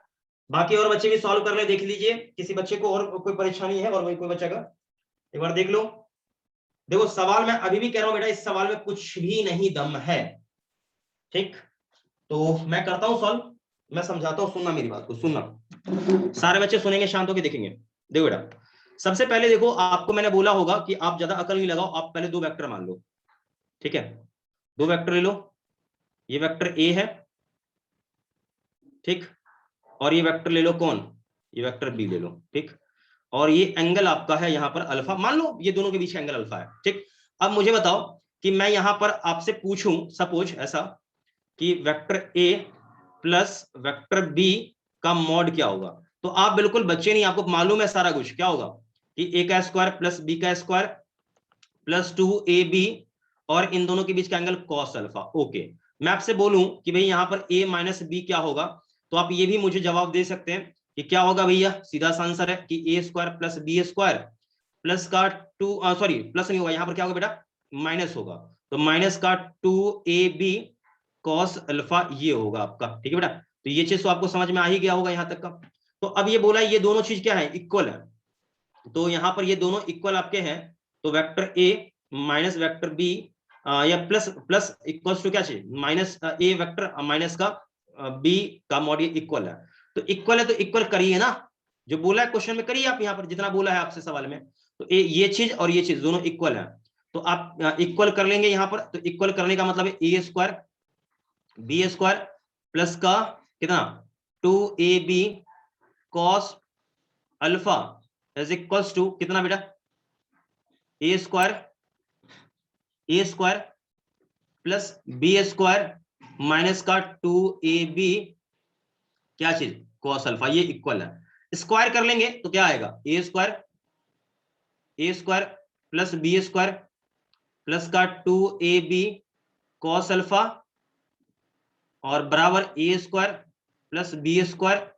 B: बाकी और बच्चे भी सॉल्व कर ले, देख लीजिए किसी बच्चे को और कोई परेशानी है और कोई बच्चा का एक बार देख लो। देखो सवाल मैं अभी भी कह रहा हूं बेटा, इस सवाल में कुछ भी नहीं दम है, ठीक। तो मैं करता हूं सॉल्व, मैं समझाता हूं, सुनना मेरी बात को, सुनना, सारे बच्चे सुनेंगे, शांत होकर देखेंगे। देखो बेटा, सबसे पहले देखो, आपको मैंने बोला होगा कि आप ज्यादा अकल नहीं लगाओ, आप पहले दो वेक्टर मान लो, ठीक है। दो वेक्टर ले लो, ये वेक्टर ए है, ठीक, और ये वेक्टर ले लो कौन, ये वेक्टर बी ले लो, ठीक। और ये एंगल आपका है यहाँ पर अल्फा, मान लो ये दोनों के बीच का एंगल अल्फा है, ठीक। अब मुझे बताओ कि मैं यहाँ पर आपसे पूछूं, सपोज ऐसा कि vector A plus vector B का मॉड क्या होगा, तो आप बिल्कुल बच्चे नहीं, आपको मालूम है सारा कुछ, क्या होगा कि ए का स्क्वायर प्लस बी का स्क्वायर प्लस 2ab और इन दोनों के बीच का एंगल कॉस अल्फा। ओके, मैं आपसे बोलूं कि भाई यहाँ पर a माइनस बी क्या होगा, तो आप ये भी मुझे जवाब दे सकते हैं कि क्या होगा भैया, सीधा सा आंसर है कि A square plus B square plus का सॉरी प्लस नहीं होगा, यहाँ पर क्या होगा बेटा, माइनस होगा, तो माइनस का 2ab कॉस अल्फा ये होगा आपका, ठीक है बेटा। तो ये चीज तो आपको समझ में आ ही गया होगा यहाँ तक का। तो अब ये बोला ये दोनों चीज क्या है, इक्वल है, तो यहाँ पर ये दोनों इक्वल आपके हैं, तो vector A minus vector B या प्लस प्लस इक्वल्स टू क्या चाहिए, माइनस ए वेक्टर माइनस का बी का मॉड, ये इक्वल है, तो इक्वल है तो इक्वल करिए ना, जो बोला है क्वेश्चन में करिए आप, यहाँ पर जितना बोला है आपसे सवाल में, तो ये चीज और ये चीज दोनों इक्वल है, तो आप इक्वल कर लेंगे यहाँ पर, तो इक्वल करने का मतलब है A square B square plus का कितना 2ab cos alpha is equals to कितना बेटा, A square plus B square minus का 2ab क्या चीज कॉस अल्फा, ये इक्वल है, स्क्वायर कर लेंगे तो क्या आएगा, A square plus B square plus का 2ab कॉस अल्फा और बराबर A square plus B square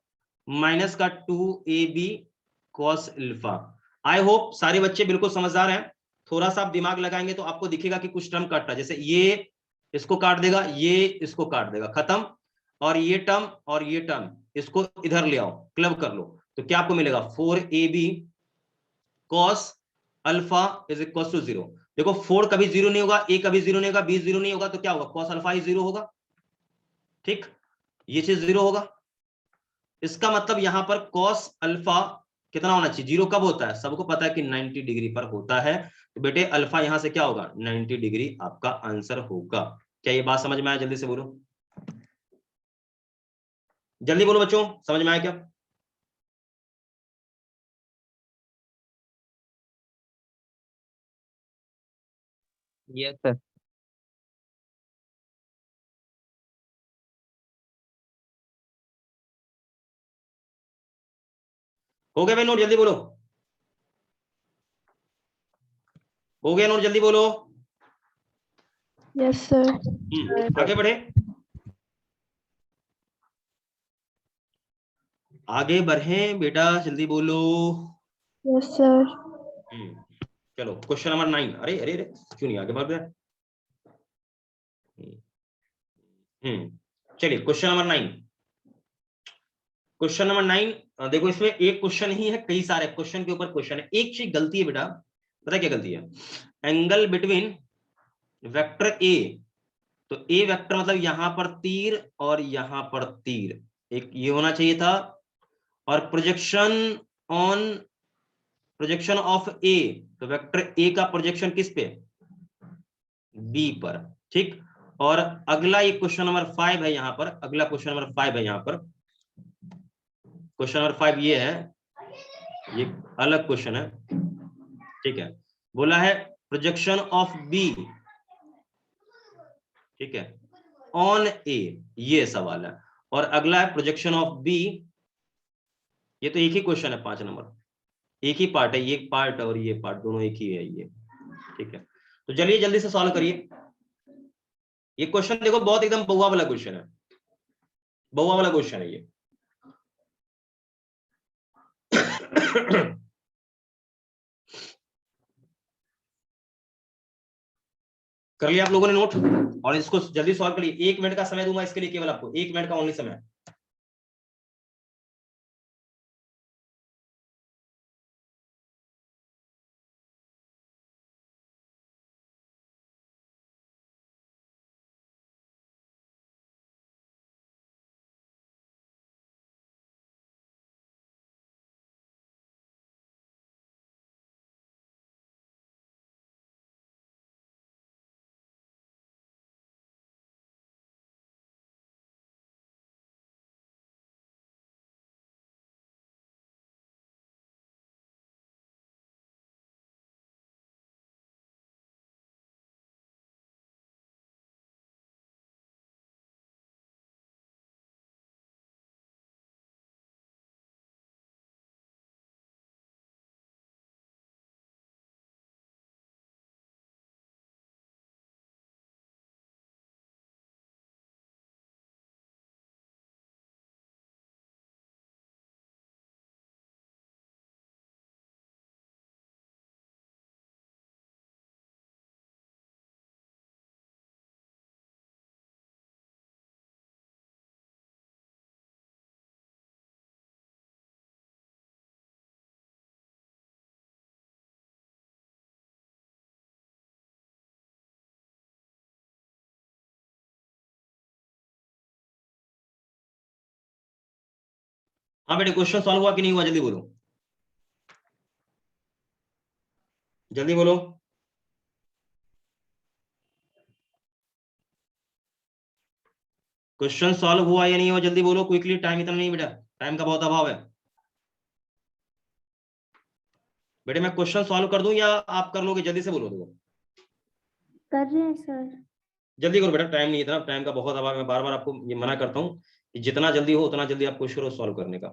B: minus का 2ab cos alpha. I hope सारे बच्चे बिल्कुल समझदार हैं, थोड़ा सा आप दिमाग लगाएंगे तो आपको दिखेगा कि कुछ टर्म काट रहा है, जैसे ये इसको काट देगा, ये इसको काट देगा, खत्म, और ये टर्म इसको इधर ले आओ, क्लब कर लो, तो क्या आपको मिलेगा 4ab cos alpha is equal to 0। देखो 4 कभी 0 नहीं होगा, a कभी 0 नहीं होगा, b 0 नहीं होगा, तो क्या होगा cos अल्फा ही 0 होगा, ठीक, ये चीज 0 होगा, इसका मतलब यहां पर cos अल्फा कितना होना चाहिए, 0 कब होता है, सबको पता है कि 90 डिग्री पर होता है, तो बेटे अल्फा यहां से क्या होगा 90 डिग्री आपका आंसर होगा। क्या ये बात समझ में आया, जल्दी से बोलो, जल्दी बोलो बच्चों, समझ में आया क्या?
D: Yes sir.
B: हो गया भाई नोट, जल्दी बोलो, हो गया नोट, जल्दी बोलो।
C: Yes, sir.
B: आगे बढ़े, आगे बढ़े बेटा, जल्दी बोलो।
C: Yes, sir.
B: चलो क्वेश्चन नंबर 9, अरे अरे अरे क्यों नहीं आगे बढ़ रहे, चलिए क्वेश्चन नंबर 9, क्वेश्चन नंबर 9 देखो, इसमें एक क्वेश्चन ही है, कई सारे क्वेश्चन के ऊपर क्वेश्चन है, एक चीज गलती है बेटा, पता क्या गलती है, एंगल बिटवीन वेक्टर ए, तो ए वेक्टर मतलब यहां पर तीर और यहां पर तीर, एक ये होना चाहिए था, और प्रोजेक्शन ऑफ ए, तो वेक्टर ए का प्रोजेक्शन किस पे, बी पर, ठीक। और अगला ये क्वेश्चन नंबर 5 है यहाँ पर, अगला क्वेश्चन नंबर 5 है यहाँ पर, क्वेश्चन नंबर 5 ये है, ये अलग क्वेश्चन है, ठीक है, बोला है प्रोजेक्शन ऑफ बी, ठीक है, ऑन ए, ये सवाल है, और अगला है प्रोजेक्शन ऑफ बी, ये तो एक ही क्वेश्चन है 5 नंबर, एक ही पार्ट है, ये पार्ट और ये पार्ट दोनों एक ही है ये, ठीक है। तो चलिए जल्दी से सॉल्व करिए, ये क्वेश्चन देखो बहुत एकदम बहुआ वाला क्वेश्चन है, बहुआ वाला क्वेश्चन है ये। कर लिया आप लोगों ने नोट? और इसको जल्दी सॉल्व करिए, 1 मिनट का समय दूंगा इसके लिए, केवल आपको 1 मिनट का ओनली समय। हाँ बेटे, क्वेश्चन सॉल्व हुआ कि नहीं हुआ? जल्दी बोलो, जल्दी बोलो। क्वेश्चन सॉल्व हुआ या नहीं हुआ? जल्दी बोलो क्विकली, टाइम इतना नहीं बेटा, टाइम का बहुत अभाव है। बेटे मैं क्वेश्चन सॉल्व कर दूं या आप कर लोगे? जल्दी से बोलो। देखो
G: कर रहे हैं सर।
B: जल्दी करो बेटा, टाइम नहीं, इतना टाइम का बहुत अभाव है। मैं बार बार आपको ये मना करता हूँ कि जितना जल्दी हो उतना जल्दी आप कोशिश करो सॉल्व करने का।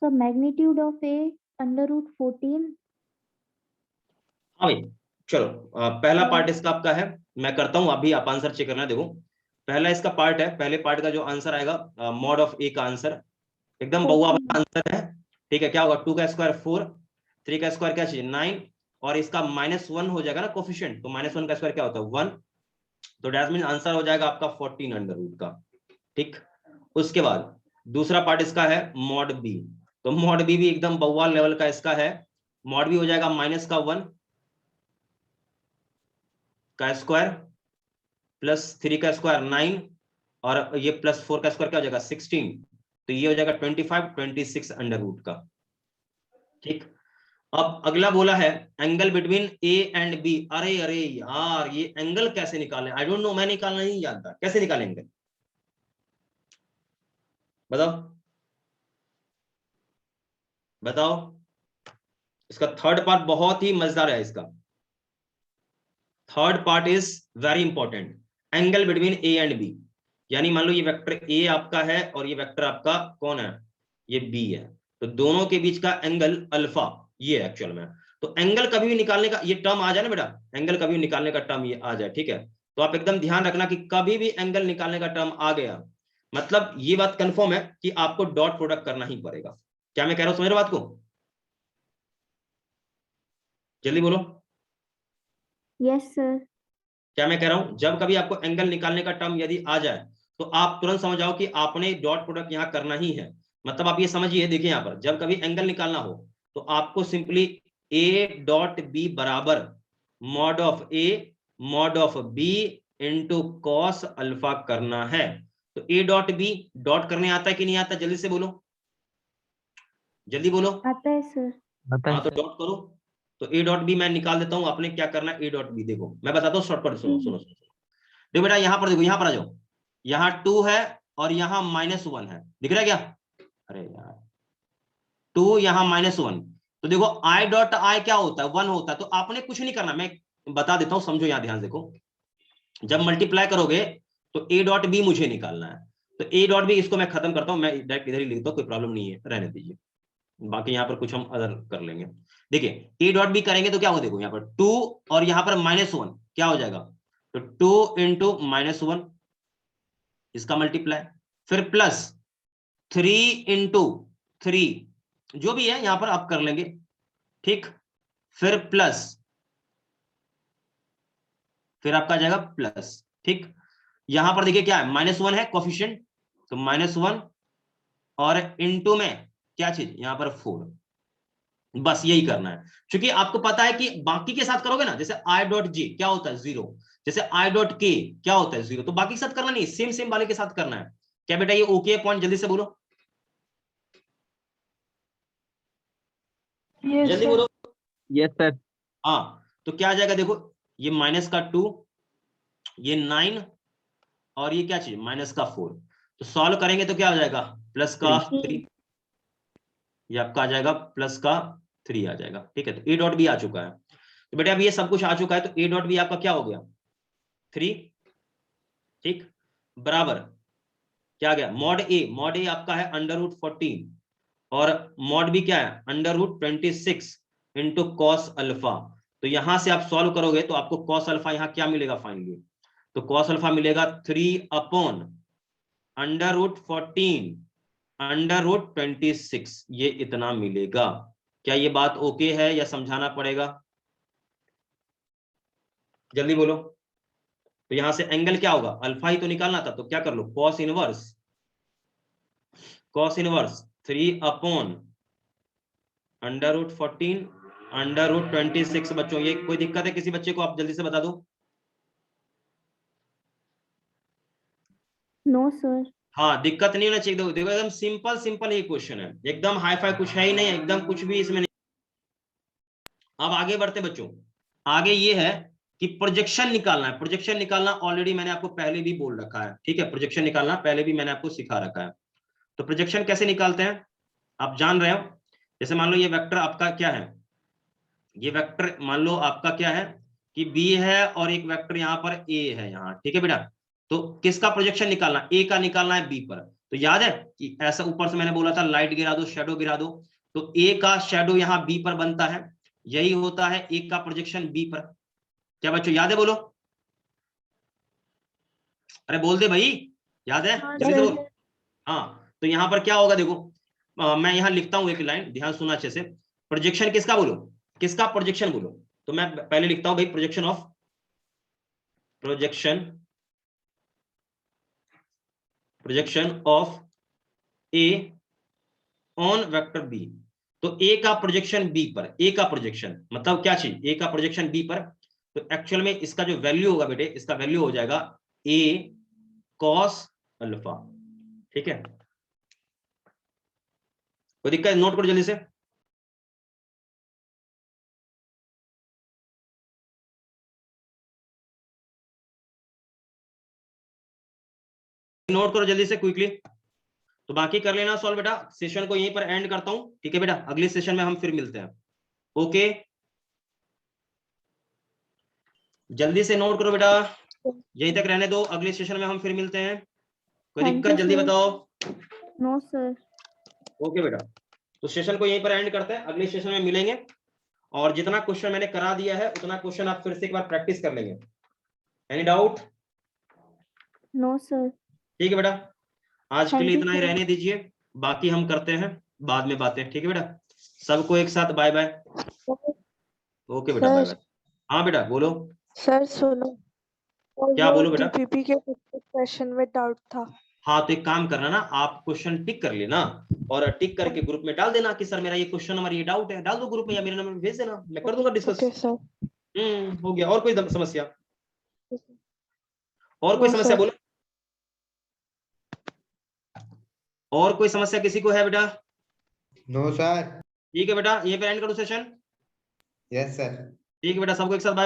G: So magnitude of A under root 14.
B: हाँ भाई चलो, पहला पार्ट इसका आपका है, मैं करता हूं, अभी आप आंसर चेक करना। देखो पहला इसका पार्ट है, पहले पार्ट का जो आंसर आएगा मॉड ऑफ ए का आंसर एकदम बउआ वाला आंसर है। ठीक है, क्या होगा? 2 का स्क्वायर 4, 3 का स्क्वायर क्या चाहिए 9, और इसका -1 हो जाएगा ना कोफिशिएंट, तो -1 का स्क्वायर क्या होता है 1, तो दैट मींस आंसर हो जाएगा आपका 14 अंडर रूट का। ठीक, उसके बाद दूसरा पार्ट इसका है मॉड बी, तो मॉड बी भी एकदम बउआ लेवल का इसका है। मॉड बी हो जाएगा -1 का स्क्वायर +3 का स्क्वायर 9, और ये +4 का स्क्वायर क्या हो जाएगा 16, तो ये हो जाएगा 26 अंडर रूट का। ठीक, अब अगला बोला है angle between A and B. अरे अरे यार, ये एंगल कैसे निकाले? आई डोंट नो, मैं निकालना नहीं जानता, कैसे निकालेंगे बताओ बताओ। इसका थर्ड पार्ट बहुत ही मजेदार है, इसका third part is very important. Angle between A and B, यानी मान लो ये वेक्टर ए आपका है और ये वेक्टर आपका कौन है? ये बी है, तो दोनों के बीच का एंगल अल्फा ये है एक्चुअल में। तो एंगल कभी भी निकालने का ये टर्म आ जाए ना बेटा, एंगल कभी भी निकालने का टर्म ये आ जाए, ठीक है, तो आप एकदम ध्यान रखना कि कभी भी एंगल निकालने का टर्म आ गया मतलब ये बात कंफर्म है कि आपको डॉट प्रोडक्ट करना ही पड़ेगा। क्या मैं कह रहा हूं, समझ रहे हो बात को? जल्दी बोलो।
G: Yes sir.
B: क्या मैं कह रहा हूं? जब कभी आपको एंगल निकालने का टर्म यदि आ जाए तो आप तुरंत समझ जाओ कि आपने डॉट प्रोडक्ट यहां करना ही है। मतलब आप ये समझिए, देखिए यहां पर जब कभी एंगल निकालना हो तो आपको सिंपली ए डॉट बी बराबर mod of A mod of B into cos alpha करना है। तो ए डॉट बी डॉट करने आता है कि नहीं आता? जल्दी से बोलो, जल्दी बोलो।
G: आता है सर।
B: हाँ तो डॉट करो। तो ए डॉट बी मैं निकाल देता हूं, आपने क्या करना है ए डॉट बी, देखो मैं बताता हूँ शॉर्टकट, सुनो सुनो सुनो। देखो बेटा यहां पर देखो, यहां पर आ जाओ, यहाँ 2 है और यहाँ -1 है, दिख रहा है क्या? अरे यार 2 यहाँ -1, तो देखो आई डॉट आई क्या होता है 1 होता है, तो आपने कुछ नहीं करना, मैं बता देता हूं, समझो यहाँ ध्यान देखो। जब मल्टीप्लाई करोगे तो ए डॉट बी मुझे निकालना है, तो ए डॉट बी इसको मैं खत्म करता हूं, मैं डायरेक्ट इधर ही लिखता हूं, कोई प्रॉब्लम नहीं है, रहने दीजिए, बाकी यहाँ पर कुछ हम अदर कर लेंगे। देखिए ए डॉट बी करेंगे तो क्या हो, देखो यहाँ पर 2 और यहाँ पर -1 क्या हो जाएगा, तो 2 इंटू -1 इसका मल्टीप्लाई, फिर प्लस 3 इंटू 3, जो भी है यहां पर आप कर लेंगे, ठीक। फिर प्लस, फिर आपका आ जाएगा प्लस, ठीक। यहां पर देखिए क्या है, -1 है कोफिशिएंट, तो -1 और इनटू में क्या चीज यहां पर 4, बस यही करना है। क्योंकि आपको पता है कि बाकी के साथ करोगे ना, जैसे i.j क्या होता है 0, जैसे i.k क्या होता है 0, तो बाकी के साथ करना नहीं, सेम सेम वाले के साथ करना है। क्या बेटा ये ओके पॉइंट, जल्दी से बोलो,
H: Yes,
B: जल्दी
H: sir.
B: बोलो।
D: Yes sir.
B: हाँ, तो क्या आ जाएगा देखो, ये -2, ये 9 और ये क्या चीज -4, तो सॉल्व करेंगे तो क्या हो जाएगा, प्लस का 3, ये आपका आ जाएगा प्लस का 3 आ जाएगा, ठीक है। तो ए डॉट भी आ चुका है, तो बेटा अब ये सब कुछ आ चुका है, तो ए डॉट भी आपका क्या हो गया 3, ठीक, बराबर क्या आ गया, मॉड ए आपका है √14 और मॉड भी क्या है √26 इंटू कॉस अल्फा। तो यहां से आप सॉल्व करोगे तो आपको कॉस अल्फा यहां क्या मिलेगा फाइनली, तो कॉस अल्फा मिलेगा 3/√14 √26, ये इतना मिलेगा। क्या ये बात ओके है या समझाना पड़ेगा, जल्दी बोलो। तो यहां से एंगल क्या होगा, अल्फा ही तो निकालना था, तो क्या कर लो, कॉस इनवर्स 3/√14 √14 बच्चों, ये कोई दिक्कत है किसी बच्चे को, आप जल्दी से बता दो।
G: No sir.
B: हाँ, दिक्कत नहीं होना चाहिए, देखो एकदम सिंपल सिंपल ये क्वेश्चन है, एकदम हाई फाई कुछ है ही नहीं, एकदम कुछ भी इसमें नहीं। अब आगे बढ़ते बच्चों, आगे ये है कि प्रोजेक्शन निकालना है। प्रोजेक्शन निकालना ऑलरेडी मैंने आपको पहले भी बोल रखा है, ठीक है, प्रोजेक्शन निकालना पहले भी मैंने आपको सिखा रखा है। तो प्रोजेक्शन कैसे निकालते हैं आप जान रहे हो, जैसे मान लो ये वेक्टर आपका क्या है, ये वेक्टर मान लो आपका क्या है कि बी है और एक वेक्टर यहाँ पर ए है यहाँ, ठीक है बेटा। तो किसका प्रोजेक्शन निकालना, ए का निकालना है बी पर। तो याद है कि ऐसा ऊपर से मैंने बोला था लाइट गिरा दो, शेडो गिरा दो, तो ए का शेडो यहाँ बी पर बनता है, यही होता है ए का प्रोजेक्शन बी पर। क्या बच्चों याद है, बोलो, अरे बोल दे भाई, याद है, जल्दी से बोलो। हाँ, तो यहाँ पर क्या होगा देखो, मैं यहाँ लिखता हूँ एक लाइन, ध्यान सुना अच्छे से। प्रोजेक्शन किसका बोलो, किसका प्रोजेक्शन बोलो, तो मैं पहले लिखता हूं भाई projection of A on vector B. तो ए का प्रोजेक्शन बी पर, ए का प्रोजेक्शन मतलब क्या चीज, ए का प्रोजेक्शन बी पर, तो एक्चुअल में इसका जो वैल्यू होगा बेटे, इसका वैल्यू हो जाएगा ए कॉस अल्फा, ठीक है। कोई दिक्कत, नोट करो जल्दी से। नोट करो जल्दी से क्विकली, तो बाकी कर लेना सॉल्व बेटा। सेशन को यहीं पर एंड करता हूं, ठीक है बेटा, अगले सेशन में हम फिर मिलते हैं, ओके। जल्दी से नोट करो बेटा, यहीं तक रहने दो, अगले सेशन में हम फिर मिलते हैं। कोई दिक्कत, जल्दी बताओ।
G: No sir.
B: ओके बेटा, तो सेशन को यहीं पर एंड करते हैं, अगले सेशन में मिलेंगे। और जितना क्वेश्चन मैंने करा दिया है उतना क्वेश्चन आप फिर से एक बार प्रैक्टिस कर लेंगे। Any doubt?
G: No sir.
B: ठीक है बेटा, आज के
G: Thank
B: लिए
G: you,
B: इतना ही
G: sir.
B: रहने दीजिए, बाकी हम करते हैं बाद में बातें, ठीक है बेटा। सबको एक साथ बाय बाय। ओके बेटा, बाय बाय। हाँ बेटा बोलो।
C: सर सुनो,
B: क्या
C: वो
B: बोलो बेटा?
C: डीपीपी के क्वेश्चन में डाउट था।
B: हाँ, तो एक काम करना ना, आप क्वेश्चन टिक कर लेना और टिक करके ग्रुप में डाल देना कि सर मेरा ये क्वेश्चन नंबर, ये डाउट है, डाल दो ग्रुप में या मेरे नंबर में भेज देना, मैं कर दूंगा डिस्कस।
C: Okay sir.
B: हो गया। और कोई समस्या, और कोई समस्या बोलो, और कोई समस्या किसी को है बेटा?
F: No sir.
B: ठीक है बेटा, ये पे एंड करो सेशन।
F: Yes sir.
B: ठीक है बेटा, सबको एक साथ बाय।